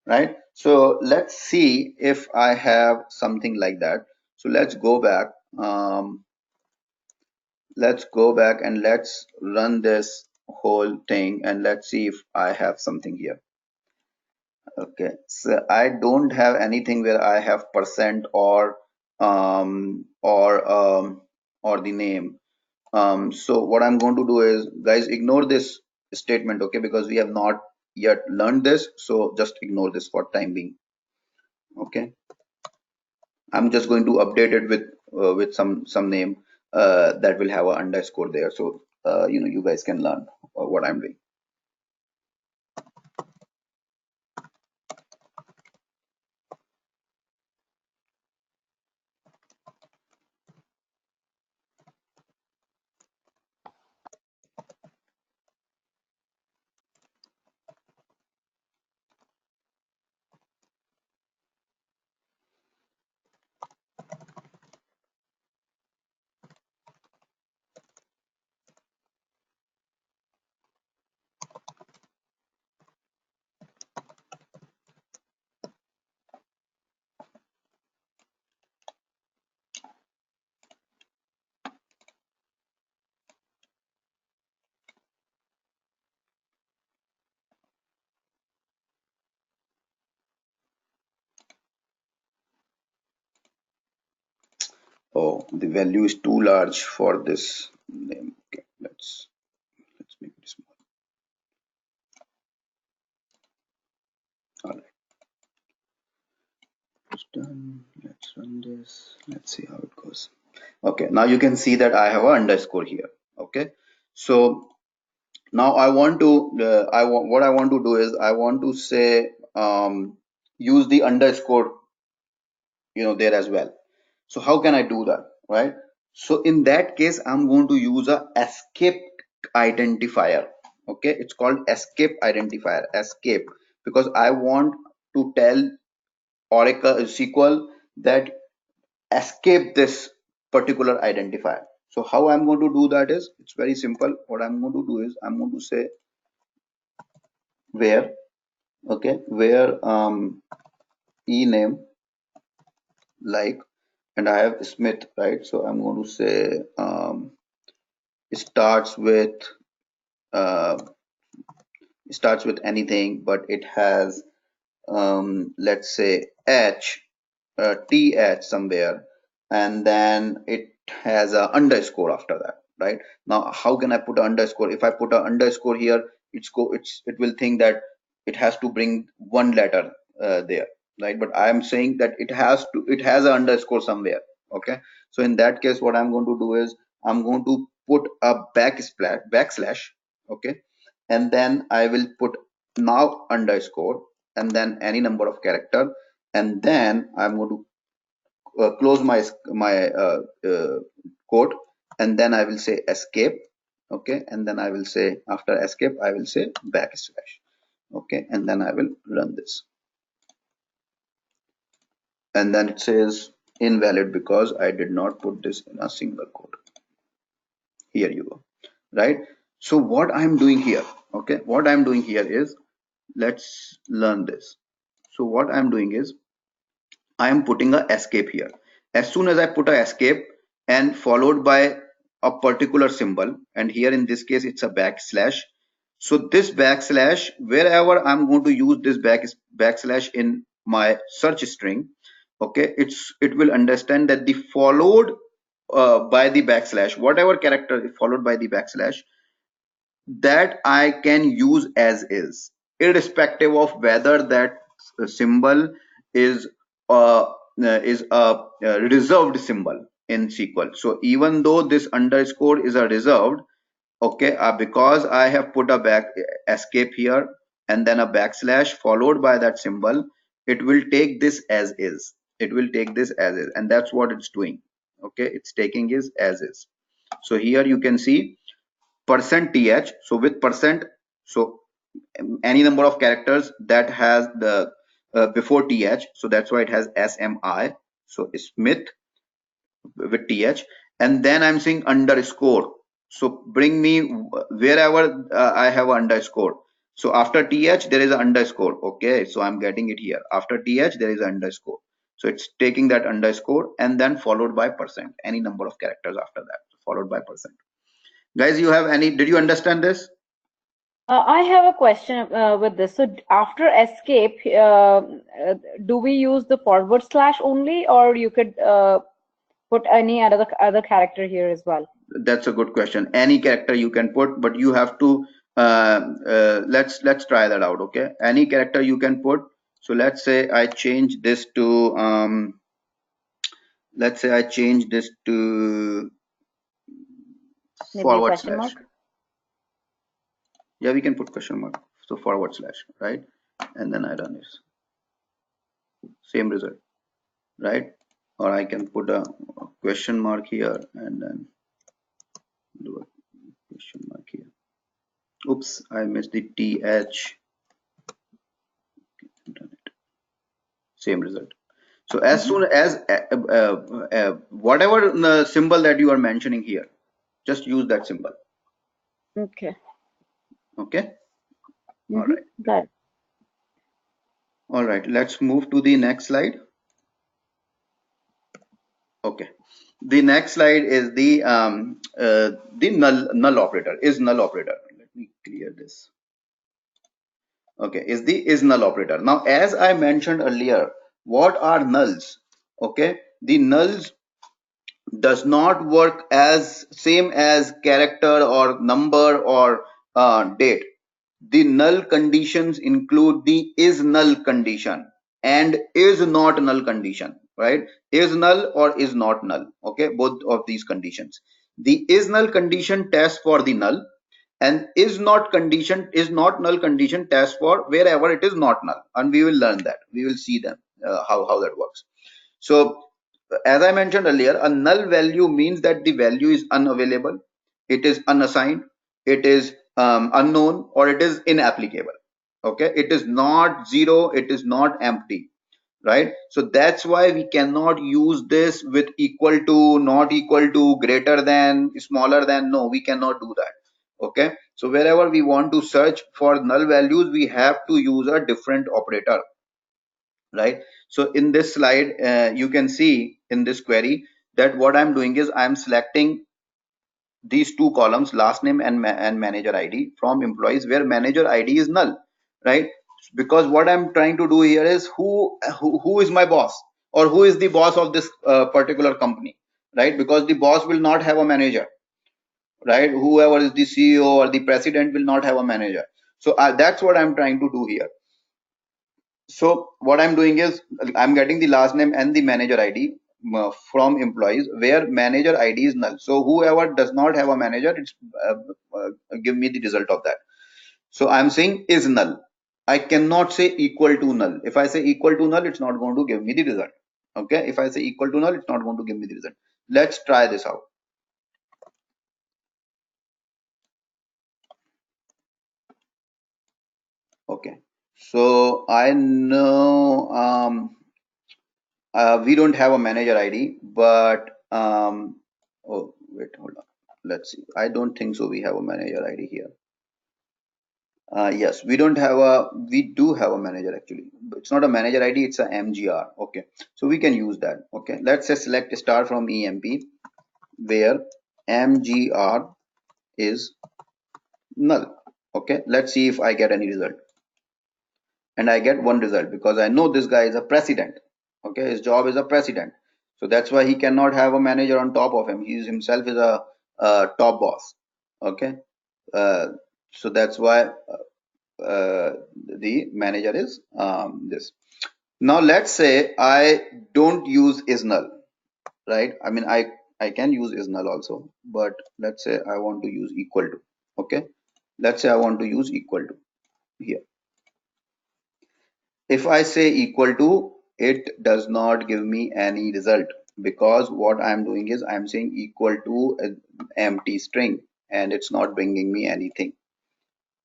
right? So let's see if I have something like that. So let's go back. Let's go back and let's run this whole thing, and let's see if I have something here. Okay, so I don't have anything where I have percent um or um or the name. So what I'm going to do is, guys, ignore this statement, okay, because we have not yet learned this, so just ignore this for time being. Okay, I'm just going to update it with some name that will have an underscore there, so you guys can learn what I'm doing. Oh, the value is too large for this name. Okay, let's make it small. All right, it's done. Let's run this. Let's see how it goes. Okay, now you can see that I have an underscore here. Okay, so now I want to what I want to do is I want to say use the underscore there as well. So how can I do that, right? So in that case, I'm going to use a escape identifier. Okay, it's called escape identifier, escape, because I want to tell Oracle SQL that escape this particular identifier. So how I'm going to do that is, it's very simple. What I'm going to do is, I'm going to say where, okay, where e name, like, and I have Smith, right? So I'm going to say starts with uh, starts with anything, but it has let's say h th somewhere, and then it has a underscore after that, right? Now how can I put an underscore? If I put an underscore here, it will think that it has to bring one letter there, right? But I am saying that it has an underscore somewhere. Okay, so in that case what I'm going to do is, I'm going to put a backslash, okay, and then I will put now underscore, and then any number of character, and then I'm going to close my quote, and then I will say escape, okay, and then I will say, after escape I will say backslash, okay, and then I will run this, and then it says invalid because I did not put this in a single quote. Here you go, right? So what I'm doing here, okay, what I'm doing here is, let's learn this. So what I'm doing is, I am putting a escape here. As soon as I put a escape and followed by a particular symbol, and here in this case it's a backslash. So this backslash, wherever I'm going to use this backslash in my search string, okay, it will understand that the followed by the backslash, whatever character is followed by the backslash, that I can use as is, irrespective of whether that symbol is uh, a reserved symbol in SQL. So even though this underscore is a reserved, okay, because I have put a back escape here and then a backslash followed by that symbol, it will take this as is. It will take this as is, and that's what it's doing. Okay, it's taking is as is. So here you can see percent th. So with percent, so any number of characters that has the before th, so that's why it has smi. So Smith with th, and then I'm saying underscore. So bring me wherever I have underscore. So after th there is an underscore. Okay, so I'm getting it here. After th there is an underscore. So it's taking that underscore and then followed by percent. Any number of characters after that, followed by percent. Guys, you have any? Did you understand this? I have a question with this. So after escape, do we use the forward slash only, or you could put any other character here as well? That's a good question. Any character you can put, but you have to let's try that out. Okay, any character you can put. So let's say I change this to let's say I change this to Maybe a forward question slash. mark. Yeah, we can put question mark. So forward slash, right? And then I run it. Same result, right? Or I can put a question mark here and then do a question mark here. Oops, I missed the th. Same result. So as soon as whatever symbol that you are mentioning here, just use that symbol. Okay. Okay. All right. Got it. All right. Let's move to the next slide. Okay. The next slide is the null operator. Is null operator. Let me clear this. Okay. Is null operator. Now, as I mentioned earlier, what are nulls? Okay. The nulls does not work as same as character or number or date. The null conditions include the is null condition and is not null condition, right? Is null or is not null. Okay, both of these conditions. The is null condition tests for the null, and is not null condition tests for wherever it is not null, and we will learn that. We will see them how that works. So as I mentioned earlier, a null value means that the value is unavailable, it is unassigned, it is unknown, or it is inapplicable. Okay, it is not zero, it is not empty. right? So that's why we cannot use this with equal to, not equal to, greater than, smaller than. No, we cannot do that. Okay, so wherever we want to search for null values, we have to use a different operator, right? So in this slide, you can see in this query that what I'm doing is I'm selecting these two columns, last name and manager ID, from employees where manager ID is null, right? Because what I'm trying to do here is who is my boss, or who is the boss of this particular company, right? Because the boss will not have a manager, right? Whoever is the CEO or the president will not have a manager. So that's what I'm trying to do here. So what I'm doing is I'm getting the last name and the manager ID from employees where manager ID is null. So whoever does not have a manager, it's give me the result of that. So I'm saying is null. I cannot say equal to null. If I say equal to null, it's not going to give me the result. Okay. If I say equal to null, it's not going to give me the result. Let's try this out. Okay. So I know we don't have a manager ID, but oh wait, hold on. Let's see. I don't think so. We have a manager ID here. Yes, we don't have a. We do have a manager actually. It's not a manager ID. It's a MGR. Okay, so we can use that. Okay, let's say select star from EMP where MGR is null. Okay, let's see if I get any result. And I get one result because I know this guy is a president. Okay, his job is a president, so that's why he cannot have a manager on top of him. He himself is a top boss. Okay, so that's why the manager is this. Now let's say I don't use is null, right? I mean I can use is null also, but let's say I want to use equal to. Okay, let's say I want to use equal to here. If I say equal to, it does not give me any result because what I'm doing is I'm saying equal to an empty string and it's not bringing me anything.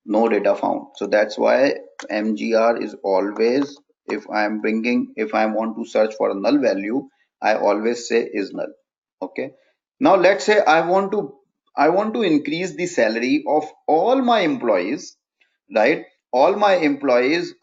No data found. So that's why MGR is always, if I want to search for a null value, I always say is null. Okay. Now let's say I want to increase the salary of all my employees, right? All my employees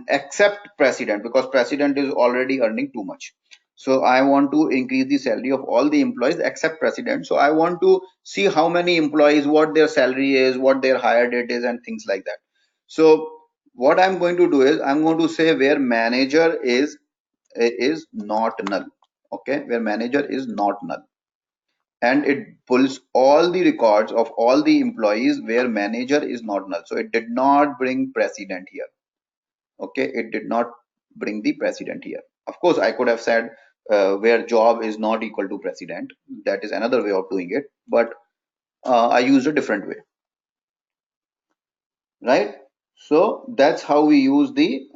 except president, because president is already earning too much. So I want to increase the salary of all the employees except president. So I want to see how many employees, what their salary is, what their hire date is, and things like that. So what I'm going to do is I'm going to say where manager is not null. Okay, where manager is not null, and it pulls all the records of all the employees where manager is not null. So it did not bring president here. Okay, it did not bring the president here. Of course I could have said where job is not equal to president. That is another way of doing it, but I used a different way, right? So that's how we use the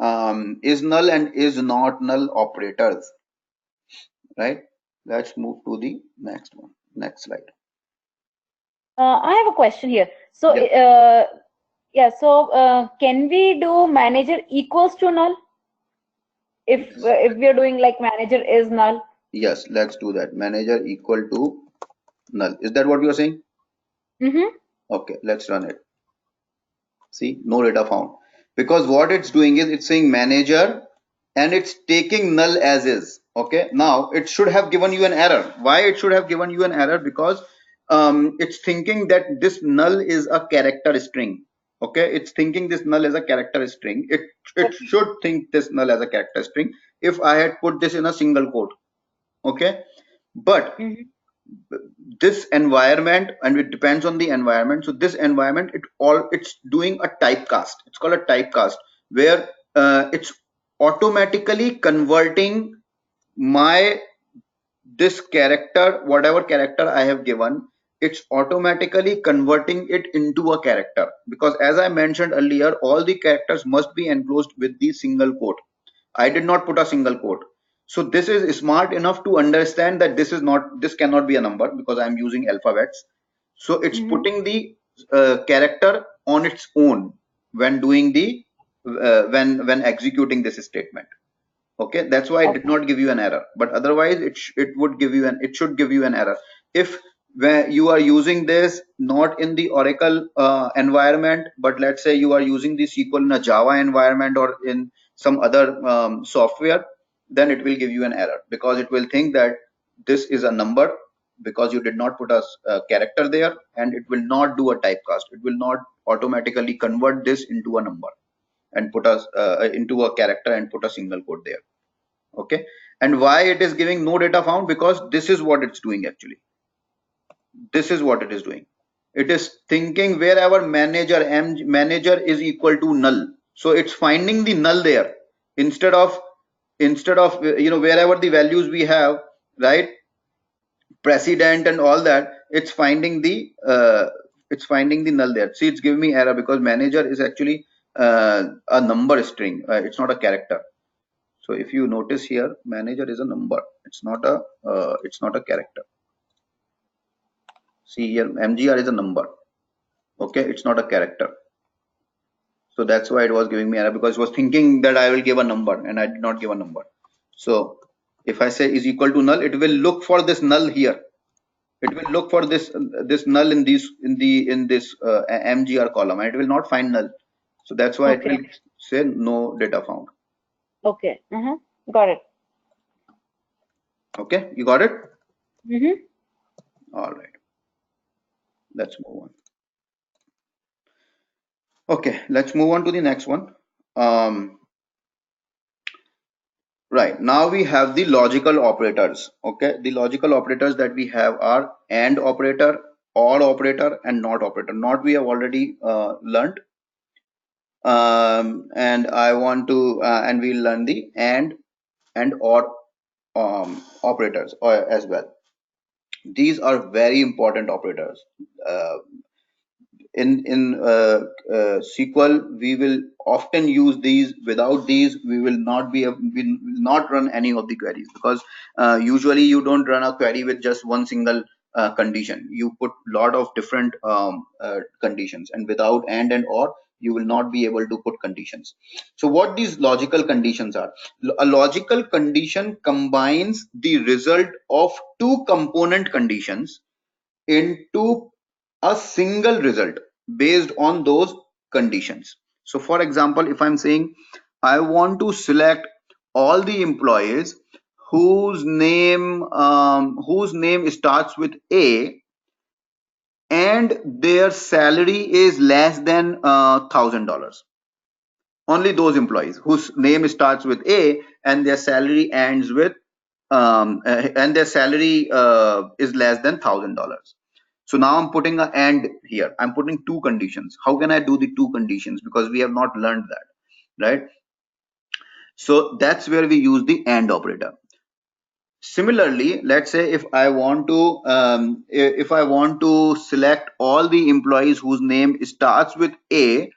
is null and is not null operators, right? Let's move to the next one, next slide. I have a question here. So, Yeah. yeah, so can we do manager equals to null if we are doing like manager is null? Yes, let's do that. Manager equal to null. Is that what you are saying? Mm-hmm. Okay, let's run it. See, no data found. Because what it's doing is it's saying manager and it's taking null as is. Okay, now it should have given you an error. Why it should have given you an error? Because it's thinking that this null is a character string. Okay, it's thinking this null as a character string. It should think this null as a character string if I had put this in a single quote. Okay, but Mm-hmm. this environment, and it depends on the environment. So this environment, it's doing a typecast. It's called a typecast where it's automatically converting my this character, whatever character I have given, it's automatically converting it into a character, because as I mentioned earlier, all the characters must be enclosed with the single quote. I did not put a single quote. So this is smart enough to understand that this cannot be a number because I'm using alphabets. So it's Mm-hmm. putting the character on its own when doing the when executing this statement. Okay, that's why it did not give you an error, but otherwise it would give you it should give you an error if where you are using this not in the Oracle environment, but let's say you are using the SQL in a Java environment or in some other software, then it will give you an error because it will think that this is a number because you did not put a character there, and it will not do a typecast. It will not automatically convert this into a number and put us into a character and put a single quote there. Okay, and why it is giving no data found? Because this is what it's doing actually. This is what it is doing. It is thinking wherever manager is equal to null, so it's finding the null there instead of wherever the values we have, right, president and all that, it's finding the null there. See, it's giving me error because manager is actually a number string. It's not a character. So if you notice here, manager is a number. It's not a character. See here, mgr is a number. Okay, it's not a character. So that's why it was giving me error, because it was thinking that I will give a number and I did not give a number. So if I say is equal to null, it will look for this null here. It will look for this null in this mgr column, and it will not find null. So that's why it will say no data found. Okay. Got it. Okay, you got it? Mm-hmm. All right. Let's move on. Okay, let's move on to the next one. Right, now we have the logical operators. Okay, the logical operators that we have are AND operator, OR operator, and NOT operator. NOT we have already learned, and I want to and we'll learn the AND and OR operators as well. These are very important operators. In SQL, we will often use these. Without these, we will not run any of the queries, because usually you don't run a query with just one single condition. You put lot of different conditions, and without and or, you will not be able to put conditions. So what these logical conditions are? A logical condition combines the result of two component conditions into a single result based on those conditions. So for example, if I'm saying I want to select all the employees whose name starts with A and their salary is less than $1,000. Only those employees whose name starts with A and their salary ends with and their salary is less than $1,000. So now I'm putting an AND here. I'm putting two conditions. How can I do the two conditions? Because we have not learned that, right? So that's where we use the AND operator. Similarly, let's say if I want to select all the employees whose name starts with A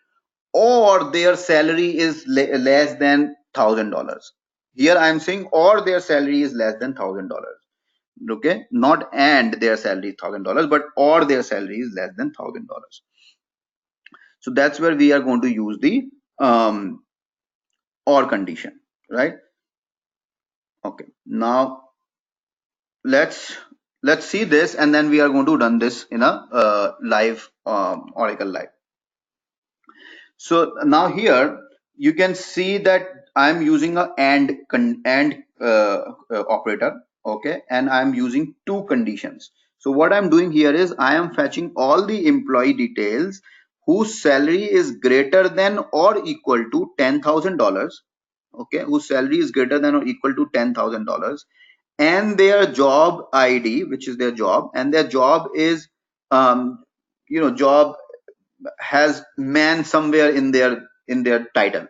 or their salary is less than $1,000. Here I'm saying or their salary is less than $1,000. Okay, not and their salary is $1,000, but or their salary is less than $1,000. So that's where we are going to use the or condition, right? Okay, now let's see this, and then we are going to run this in a live Oracle Live. So now here you can see that I'm using a and operator. Okay, and I'm using two conditions. So what I'm doing here is I am fetching all the employee details whose salary is greater than or equal to $10,000. Okay, whose salary is greater than or equal to $10,000, and their job ID, which is their job, and their job is job has man somewhere in their title,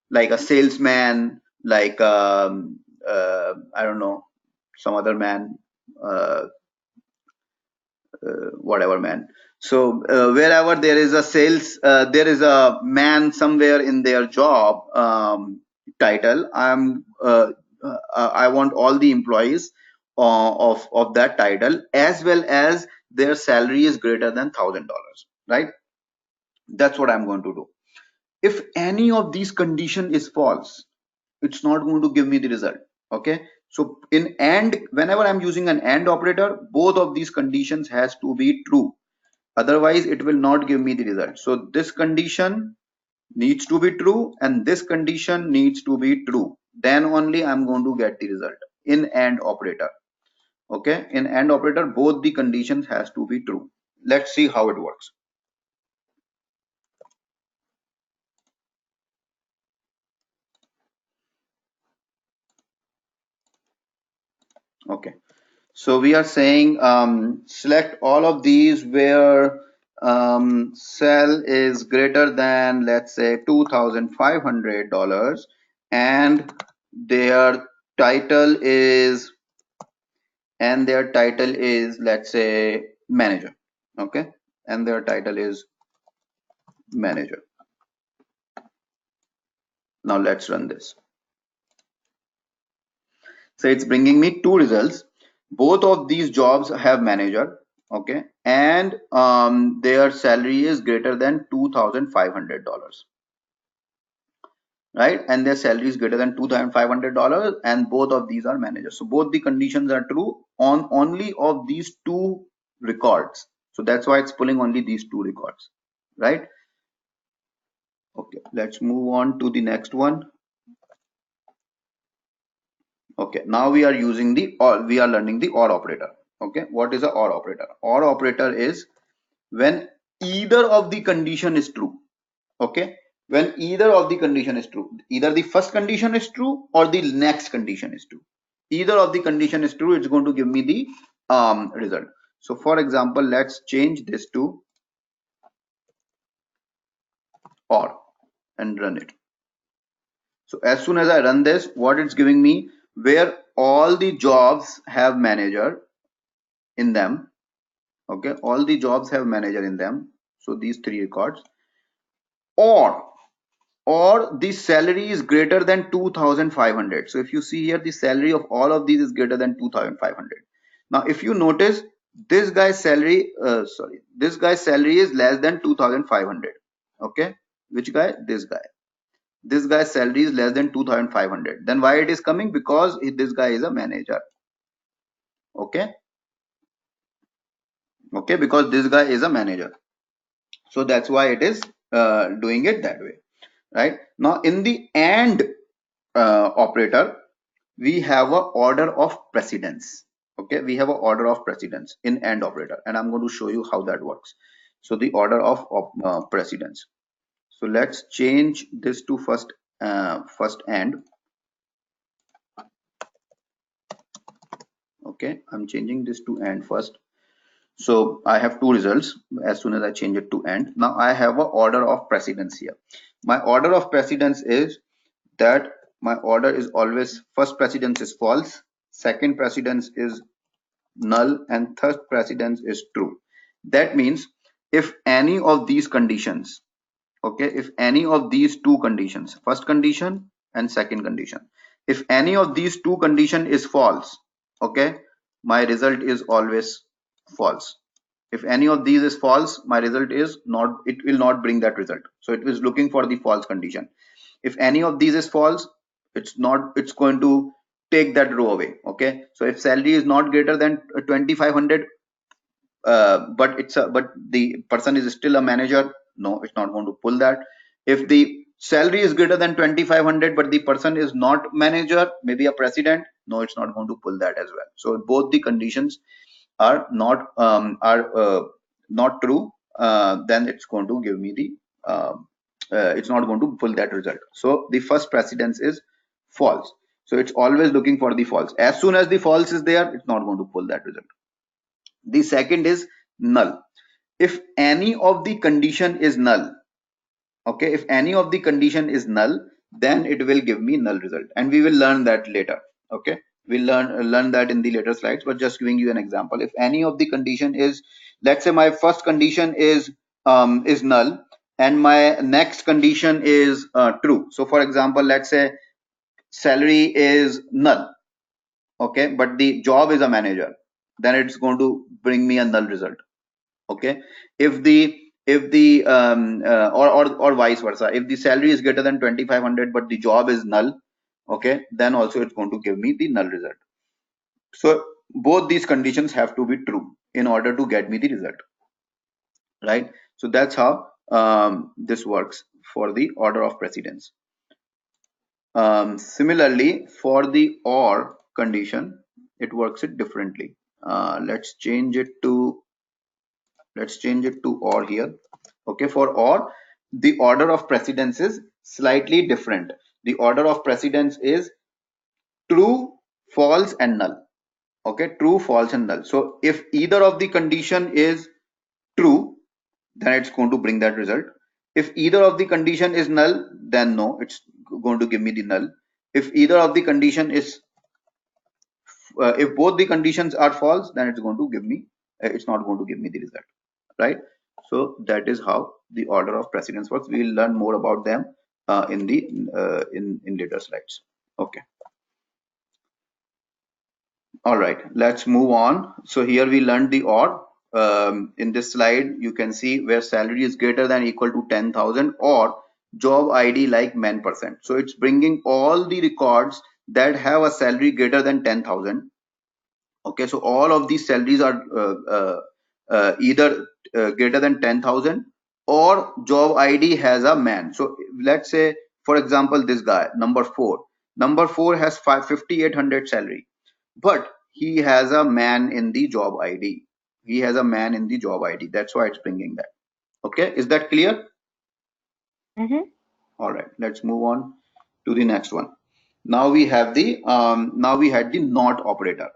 like a salesman, like I don't know, some other man, uh, whatever man. So wherever there is a sales, there is a man somewhere in their job title. I want all the employees of that title, as well as their salary is greater than $1,000, right? That's what I'm going to do. If any of these condition is false, it's not going to give me the result. Okay, so in AND, whenever I'm using an AND operator, both of these conditions has to be true, otherwise it will not give me the result. So this condition needs to be true and this condition needs to be true, then only I'm going to get the result in AND operator. Okay, in AND operator both the conditions has to be true. Let's see how it works. Okay, so we are saying select all of these where cell is greater than, let's say, $2,500 and their title is, let's say, manager. Okay, and their title is manager. Now let's run this. So it's bringing me two results. Both of these jobs have manager, okay, and their salary is greater than $2,500, right? And their salary is greater than $2,500, and both of these are managers. So both the conditions are true on only of these two records. So that's why it's pulling only these two records, right? Okay, let's move on to the next one. Okay, now we are using the or, we are learning the OR operator. Okay, what is a OR operator? OR operator is when either of the condition is true. Okay, when either of the condition is true, either the first condition is true or the next condition is true. Either of the condition is true, it's going to give me the result. So for example, let's change this to OR and run it. So as soon as I run this, what it's giving me, where all the jobs have manager in them. Okay, all the jobs have manager in them, so these three records, or the salary is greater than 2,500. So if you see here, the salary of all of these is greater than 2,500. Now if you notice, this guy's salary this guy's salary is less than 2,500. Okay, which guy? This guy's salary is less than 2,500. Then why it is coming? Because this guy is a manager. Okay, because this guy is a manager, so that's why it is doing it that way, right? Now in the AND operator, we have a order of precedence. Okay, we have a order of precedence in AND operator, and I'm going to show you how that works. So the order of precedence. So let's change this to first AND. Okay, I'm changing this to AND first. So I have two results as soon as I change it to AND. Now I have a order of precedence here. My order of precedence is that my order is always first precedence is false, second precedence is null, and third precedence is true. That means if any of these conditions, okay, if any of these two conditions, first condition and second condition, if any of these two condition is false, okay, my result is always false. If any of these is false, my result is not, it will not bring that result. So it is looking for the false condition. If any of these is false, it's not, it's going to take that row away. Okay, so if salary is not greater than 2,500, but the person is still a manager, no, it's not going to pull that. If the salary is greater than 2,500 but the person is not manager, maybe a president, no, it's not going to pull that as well. So both the conditions are not true, then it's going to give me the it's not going to pull that result. So the first precedence is false, so it's always looking for the false. As soon as the false is there, it's not going to pull that result. The second is null. If any of the condition is null, okay, if any of the condition is null, then it will give me null result, and we will learn that later. Okay, we'll learn that in the later slides, but just giving you an example. If any of the condition is, let's say my first condition is null and my next condition is true. So for example, let's say salary is null, okay, but the job is a manager, then it's going to bring me a null result. Okay, if the or vice versa, if the salary is greater than 2,500 but the job is null, okay, then also it's going to give me the null result. So both these conditions have to be true in order to get me the result, right? So that's how this works for the order of precedence. Similarly, for the or condition, it works it differently. Let's change it to or here. Okay, for or, the order of precedence is slightly different. The order of precedence is true, false, and null. Okay, true, false, and null. So if either of the condition is true, then it's going to bring that result. If either of the condition is null, then no, it's going to give me the null. If either of the condition is if both the conditions are false, then it's going to give me it's not going to give me the result, right? So that is how the order of precedence works. We will learn more about them in the in later slides. Okay, all right, let's move on. So here we learned the or. In this slide you can see where salary is greater than equal to 10,000 or job ID like man percent. So it's bringing all the records that have a salary greater than 10,000. Okay, so all of these salaries are either greater than 10,000 or job ID has a man. So let's say, for example, this guy, number 4. Number 4 has 5,800 salary, but he has a man in the job ID. He has a man in the job ID. That's why it's bringing that. Okay, is that clear? Mm-hmm. All right, let's move on to the next one. Now we have the now we had the not operator.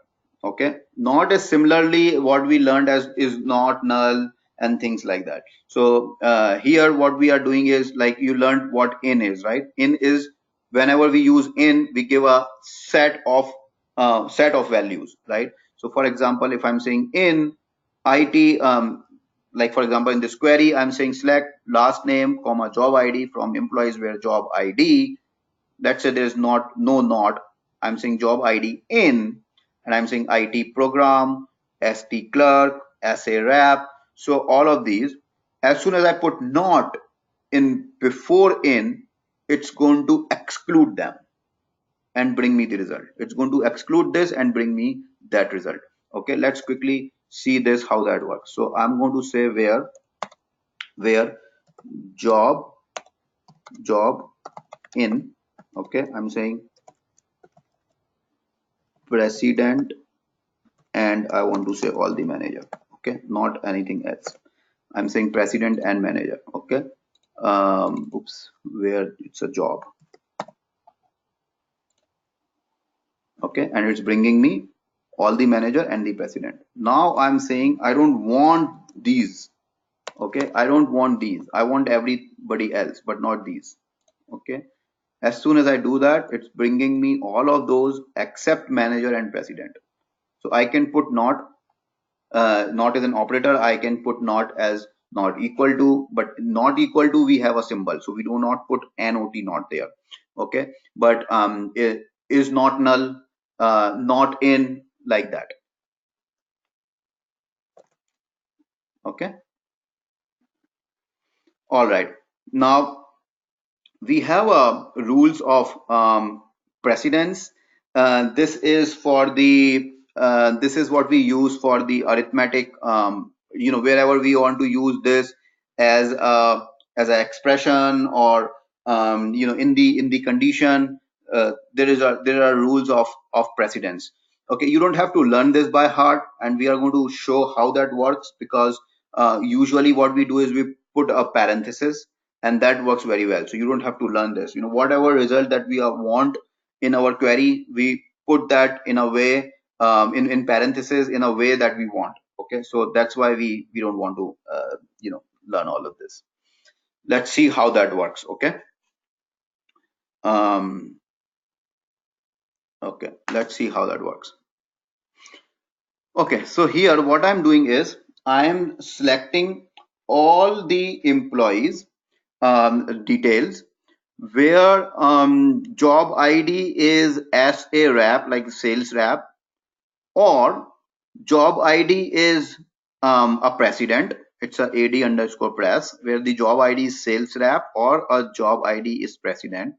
Okay, not is similarly what we learned as is not, null, and things like that. So here what we are doing is, like you learned what in is, right? In is, whenever we use in, we give a set of values, right? So for example, if I'm saying in IT, like for example in this query, I'm saying select last name comma job ID from employees where job ID. Let's say there's not, I'm saying job ID in, and I'm saying IT program, ST clerk, SA rep. So all of these, as soon as I put not in before in, it's going to exclude them and bring me the result. It's going to exclude this and bring me that result. Okay, let's quickly see this how that works. So I'm going to say where job in. Okay, I'm saying president, and I want to say all the manager. Okay, not anything else. I'm saying president and manager. Okay, oops, where it's a job. Okay, and it's bringing me all the manager and the president. Now I'm saying I don't want these. Okay, I don't want these. I want everybody else, but not these. Okay, as soon as I do that, it's bringing me all of those except manager and president. So I can put not as an operator. I can put not as not equal to, but not equal to, we have a symbol, so we do not put not not there. Okay, but it is not null, not in, like that. Okay, all right. Now we have rules of precedence. This is for the this is what we use for the arithmetic. Wherever we want to use this as an expression, or in the condition, there are rules of precedence. Okay, you don't have to learn this by heart, and we are going to show how that works, because usually what we do is we put a parenthesis, and that works very well. So you don't have to learn this. Whatever result that we want in our query, we put that in a way, in parentheses, in a way that we want. Okay, so that's why we don't want to learn all of this. Let's see how that works. Okay, okay, let's see how that works. Okay, so here what I'm doing is I am selecting all the employees details where job ID is SA rep, like sales rep, or job ID is a president. It's a AD underscore press, where the job ID is sales rep or a job ID is president.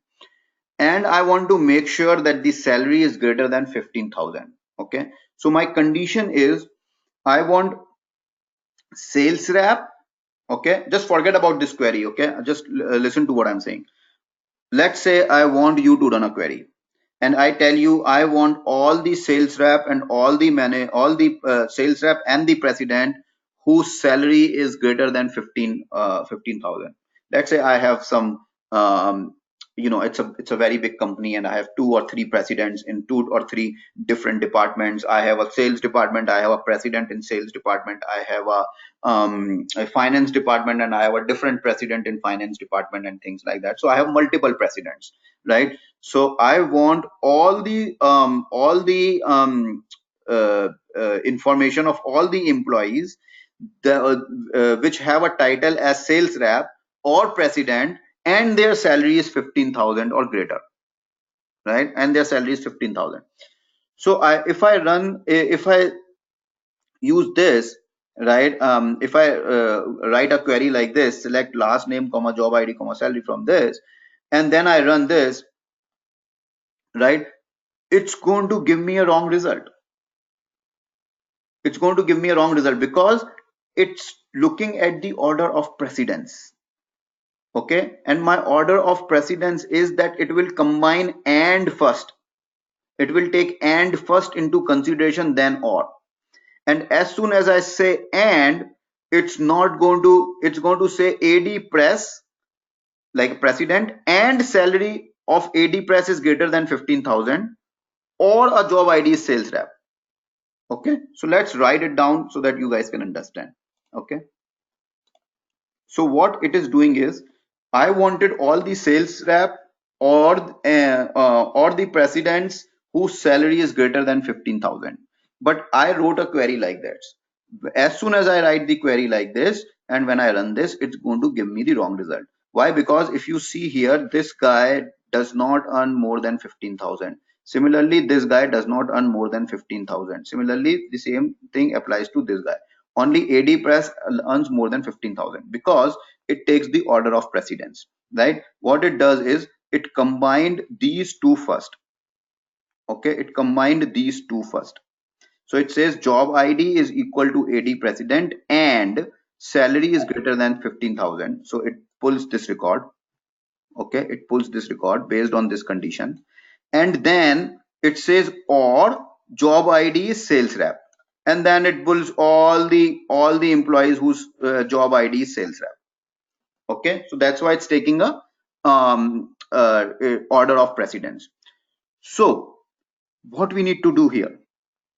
and I want to make sure that the salary is greater than 15,000. Okay. So my condition is I want sales rep. Okay. Just forget about this query. Okay. Just listen to what I'm saying. Let's say I want you to run a query, and I tell you I want all the sales rep and all the sales rep and the president whose salary is greater than 15,000. Let's say I have some, it's a very big company, and I have two or three presidents in two or three different departments. I have a sales department, I have a president in sales department, I have a finance department, and I have a different president in finance department, and things like that. So I have multiple presidents, right? So I want all the information of all the employees, which have a title as sales rep or president, and their salary is 15,000 or greater, right? And their salary is 15,000. So if I use this, right? If I write a query like this, select last name, comma, job ID, comma, salary from this, and then I run this, right? It's going to give me a wrong result. It's going to give me a wrong result because it's looking at the order of precedence. Okay. And my order of precedence is that it will combine and first. It will take and first into consideration, then or. And as soon as I say and, it's going to say AD press, like president, and salary of AD press is greater than 15,000, or a job ID is sales rep. Okay, so let's write it down so that you guys can understand. Okay, so what it is doing is I wanted all the sales rep or the presidents whose salary is greater than 15,000, but I wrote a query like that. As soon as I write the query like this, and when I run this, it's going to give me the wrong result. Why? Because if you see here, this guy does not earn more than 15,000. Similarly, this guy does not earn more than 15,000. Similarly, the same thing applies to this guy. Only AD press earns more than 15,000 because it takes the order of precedence, right? What it does is it combined these two first. Okay, it combined these two first. So it says job ID is equal to AD president and salary is greater than 15,000. So it pulls this record. Okay, it pulls this record based on this condition. And then it says or job ID is sales rep. And then it pulls all the employees whose job ID is sales rep. Okay, so that's why it's taking a order of precedence. So what we need to do here,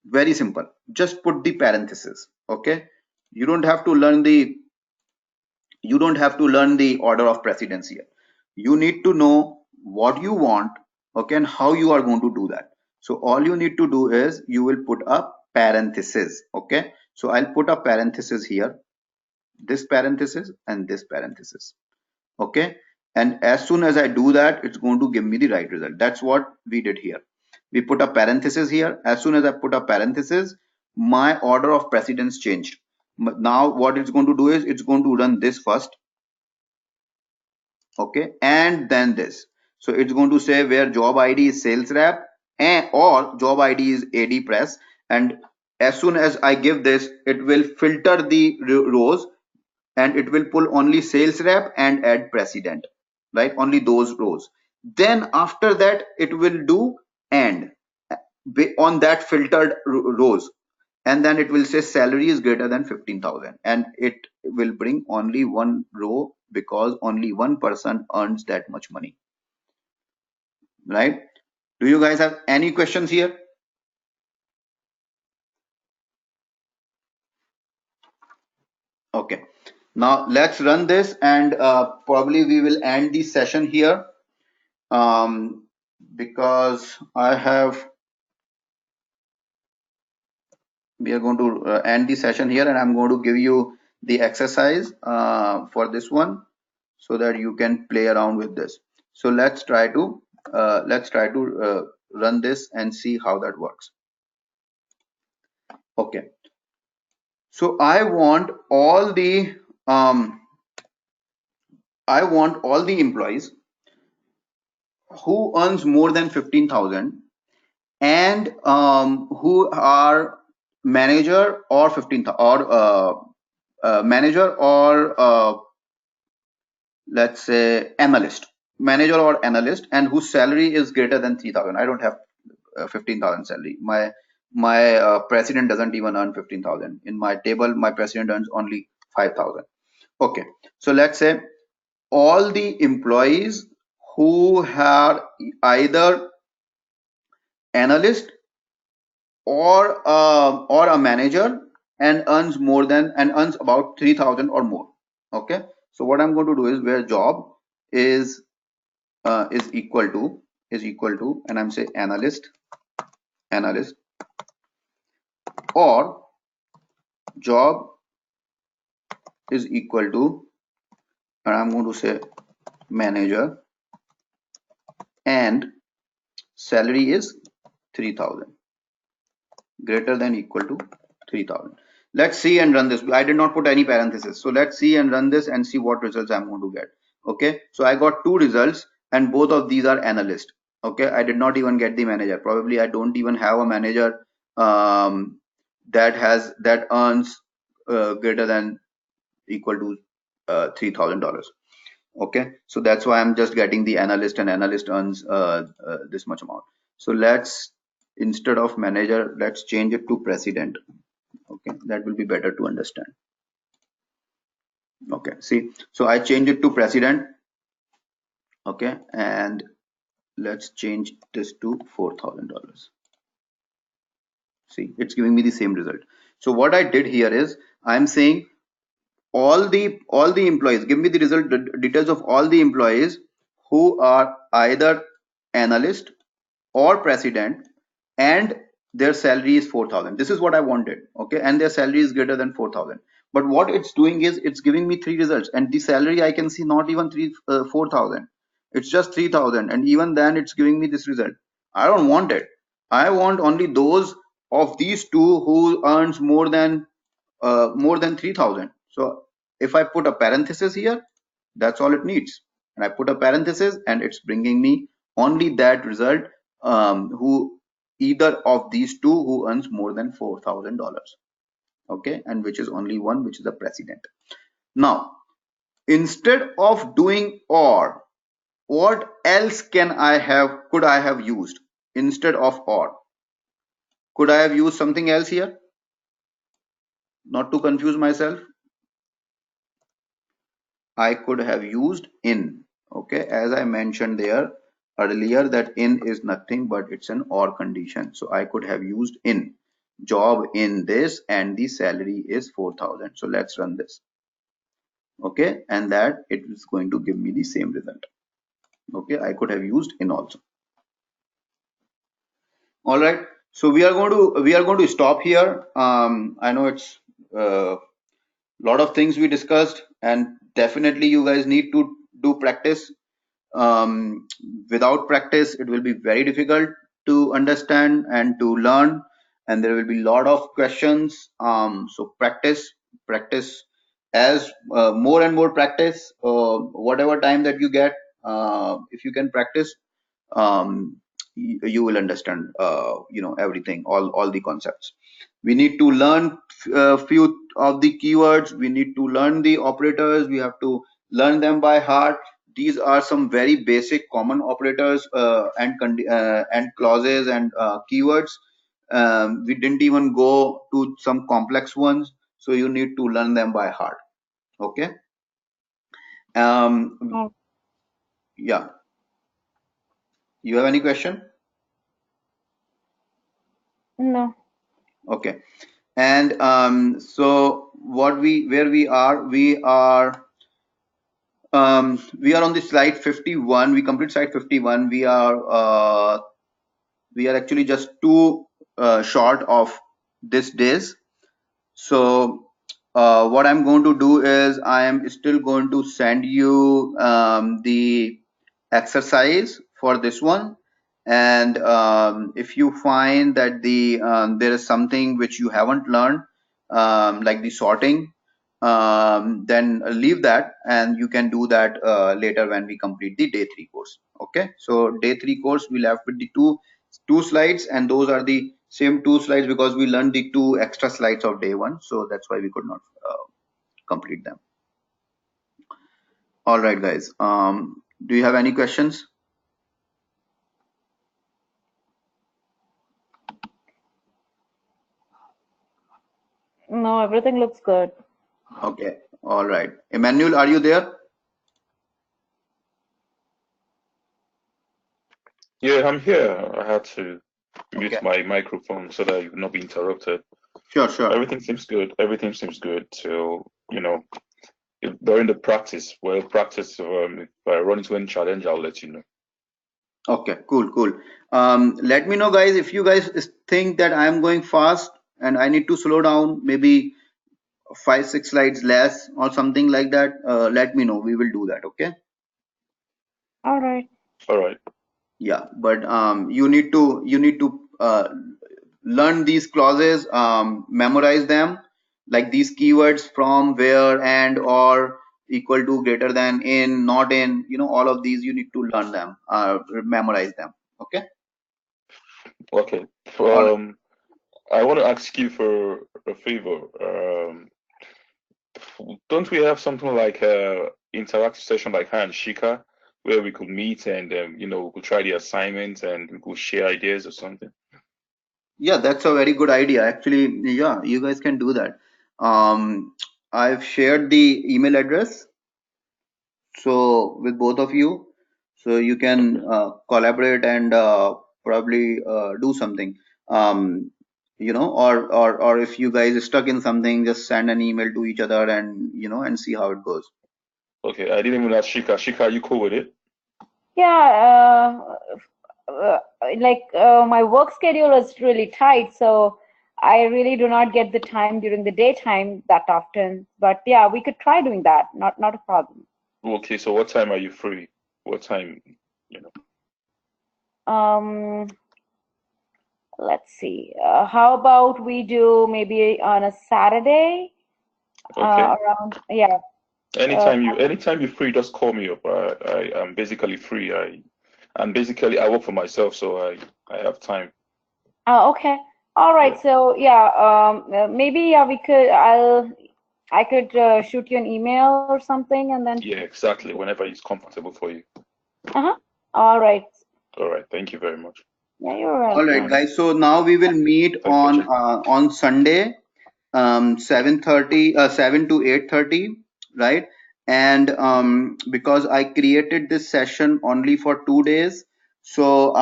very simple, just put the parenthesis. Okay, you don't have to learn the order of precedence here. You need to know what you want, okay, and how you are going to do that. So all you need to do is you will put a parenthesis. Okay, so I'll put a parenthesis here, this parenthesis and this parenthesis. Okay, and as soon as I do that, it's going to give me the right result. That's what we did here. We put a parenthesis here. As soon as I put a parenthesis, my order of precedence changed. Now what it's going to do is it's going to run this first, okay, and then this. So it's going to say where job ID is sales rep and or job ID is AD press, and as soon as I give this, it will filter the rows and it will pull only sales rep and add president, right? Only those rows. Then after that, it will do and on that filtered rows, and then it will say salary is greater than 15,000, and it will bring only one row because only one person earns that much money, right? Do you guys have any questions here? Okay, now let's run this, and probably we will end the session here, because we are going to end the session here, and I'm going to give you the exercise for this one so that you can play around with this. So let's try to run this and see how that works. Okay, so I want all the employees who earns more than 15,000 and who are manager or 15,000 or manager or let's say analyst, manager or analyst, and whose salary is greater than 3,000. I don't have 15,000 salary. My president doesn't even earn 15,000. In my table, my president earns only 5,000. Okay, so let's say all the employees who are either analyst or a manager and earns about 3,000 or more. Okay, so what I'm going to do is where job is equal to, and I'm say analyst or job is equal to, and I'm going to say manager, and salary is 3,000, greater than equal to 3,000. Let's see and run this. I did not put any parentheses, so let's see and run this and see what results I'm going to get. Okay, so I got two results and both of these are analyst. Okay, I did not even get the manager. Probably I don't even have a manager that earns greater than equal to $3,000. Okay, so that's why I'm just getting the analyst, and analyst earns this much amount. So let's, instead of manager, let's change it to president. Okay, that will be better to understand. Okay, see, so I change it to president. Okay, and let's change this to $4,000. See, it's giving me the same result. So what I did here is I'm saying all the employees, give me the result, the details of all the employees who are either analyst or president and their salary is 4,000. This is what I wanted. Okay, and their salary is greater than 4,000. But what it's doing is it's giving me three results, and the salary I can see not even 4,000. It's just 3,000, and even then it's giving me this result. I don't want it. I want only those of these two who earns more than 3,000. So if I put a parenthesis here, that's all it needs. And I put a parenthesis and it's bringing me only that result who either of these two who earns more than $4,000. Okay, and which is only one, which is the president. Now, instead of doing or, what else could I have used instead of or? Could I have used something else here? Not to confuse myself, I could have used in. Okay, as I mentioned there earlier that in is nothing but it's an or condition. So I could have used in, job in this, and the salary is 4,000. So let's run this. Okay, and that it is going to give me the same result. Okay, I could have used in also. All right, so we are going to stop here. I know it's a lot of things we discussed, and definitely you guys need to do practice. Without practice it will be very difficult to understand and to learn, and there will be a lot of questions. So practice as more and more practice, whatever time that you get, if you can practice, you will understand everything, all the concepts. We need to learn few of the keywords, we need to learn the operators, we have to learn them by heart. These are some very basic common operators and clauses and keywords. We didn't even go to some complex ones, so you need to learn them by heart. Okay. Oh, Yeah, you have any question? no. Okay. And so where we are on the slide 51. We complete slide 51. We are actually just too short of this days. So what I'm going to do is I am still going to send you the exercise for this one, and if you find that there is something which you haven't learned, like the sorting, then leave that, and you can do that later when we complete the day 3 course. Okay, so day 3 course we'll have with the two slides, and those are the same 2 slides because we learned the 2 extra slides of day 1, so that's why we could not complete them. All right, guys. Do you have any questions? No, everything looks good. Okay. All right. Emmanuel, are you there? Yeah, I'm here. I had to mute Okay. my microphone so that I would not be interrupted. Sure. Everything seems good. Everything seems good. So, if during the practice, if I run into any challenge, I'll let you know. Okay, cool. Let me know, guys, if you guys think that I'm going fast and I need to slow down, maybe 5-6 slides less or something like that. Let me know. We will do that. Okay. All right. All right. Yeah, but you need to learn these clauses, memorize them, like these keywords from, where, and, or, equal to, greater than, in, not in, all of these you need to learn them, memorize them. Okay. Okay. All I want to ask you for a favor. Don't we have something like a interactive session like Handshika where we could meet and we could try the assignments and we could share ideas or something? Yeah, that's a very good idea. Actually, yeah, you guys can do that. I've shared the email address, so with both of you, so you can Okay. collaborate and probably do something. Or if you guys are stuck in something, just send an email to each other and and see how it goes. Okay. I didn't even ask Shika. Shika, are you cool with it? Yeah, my work schedule is really tight, so I really do not get the time during the daytime that often. But yeah, we could try doing that. Not a problem. Okay. So what time are you free? What time, you know? Um, let's see. How about we do maybe on a Saturday, Okay. around, yeah. Uh, Anytime you're free, just call me up. I'm basically free. I work for myself, so I have time. okay. All right. Yeah. So yeah, maybe yeah, I could shoot you an email or something, and then. Yeah, exactly. Whenever it's comfortable for you. Uh-huh. All right. All right. Thank you very much. Yeah, you're All right, welcome. guys. So now we will meet Thanks for checking. on Sunday, 7:30, 7 to 8:30, right? And because I created this session only for 2 days, so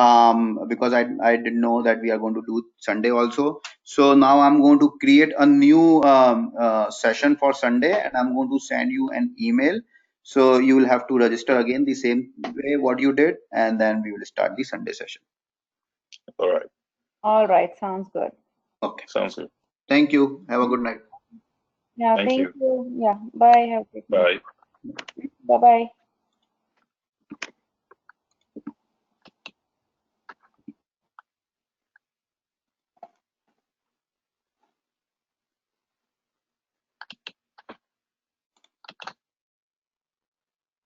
because I didn't know that we are going to do Sunday also, so now I'm going to create a new session for Sunday, and I'm going to send you an email. So you will have to register again the same way what you did, and then we will start the Sunday session. All right. All right. Sounds good. Okay. Sounds good. Thank you. Have a good night. Yeah, Thank thank you. you. Yeah. Bye. Have a great night. Bye. Bye-bye.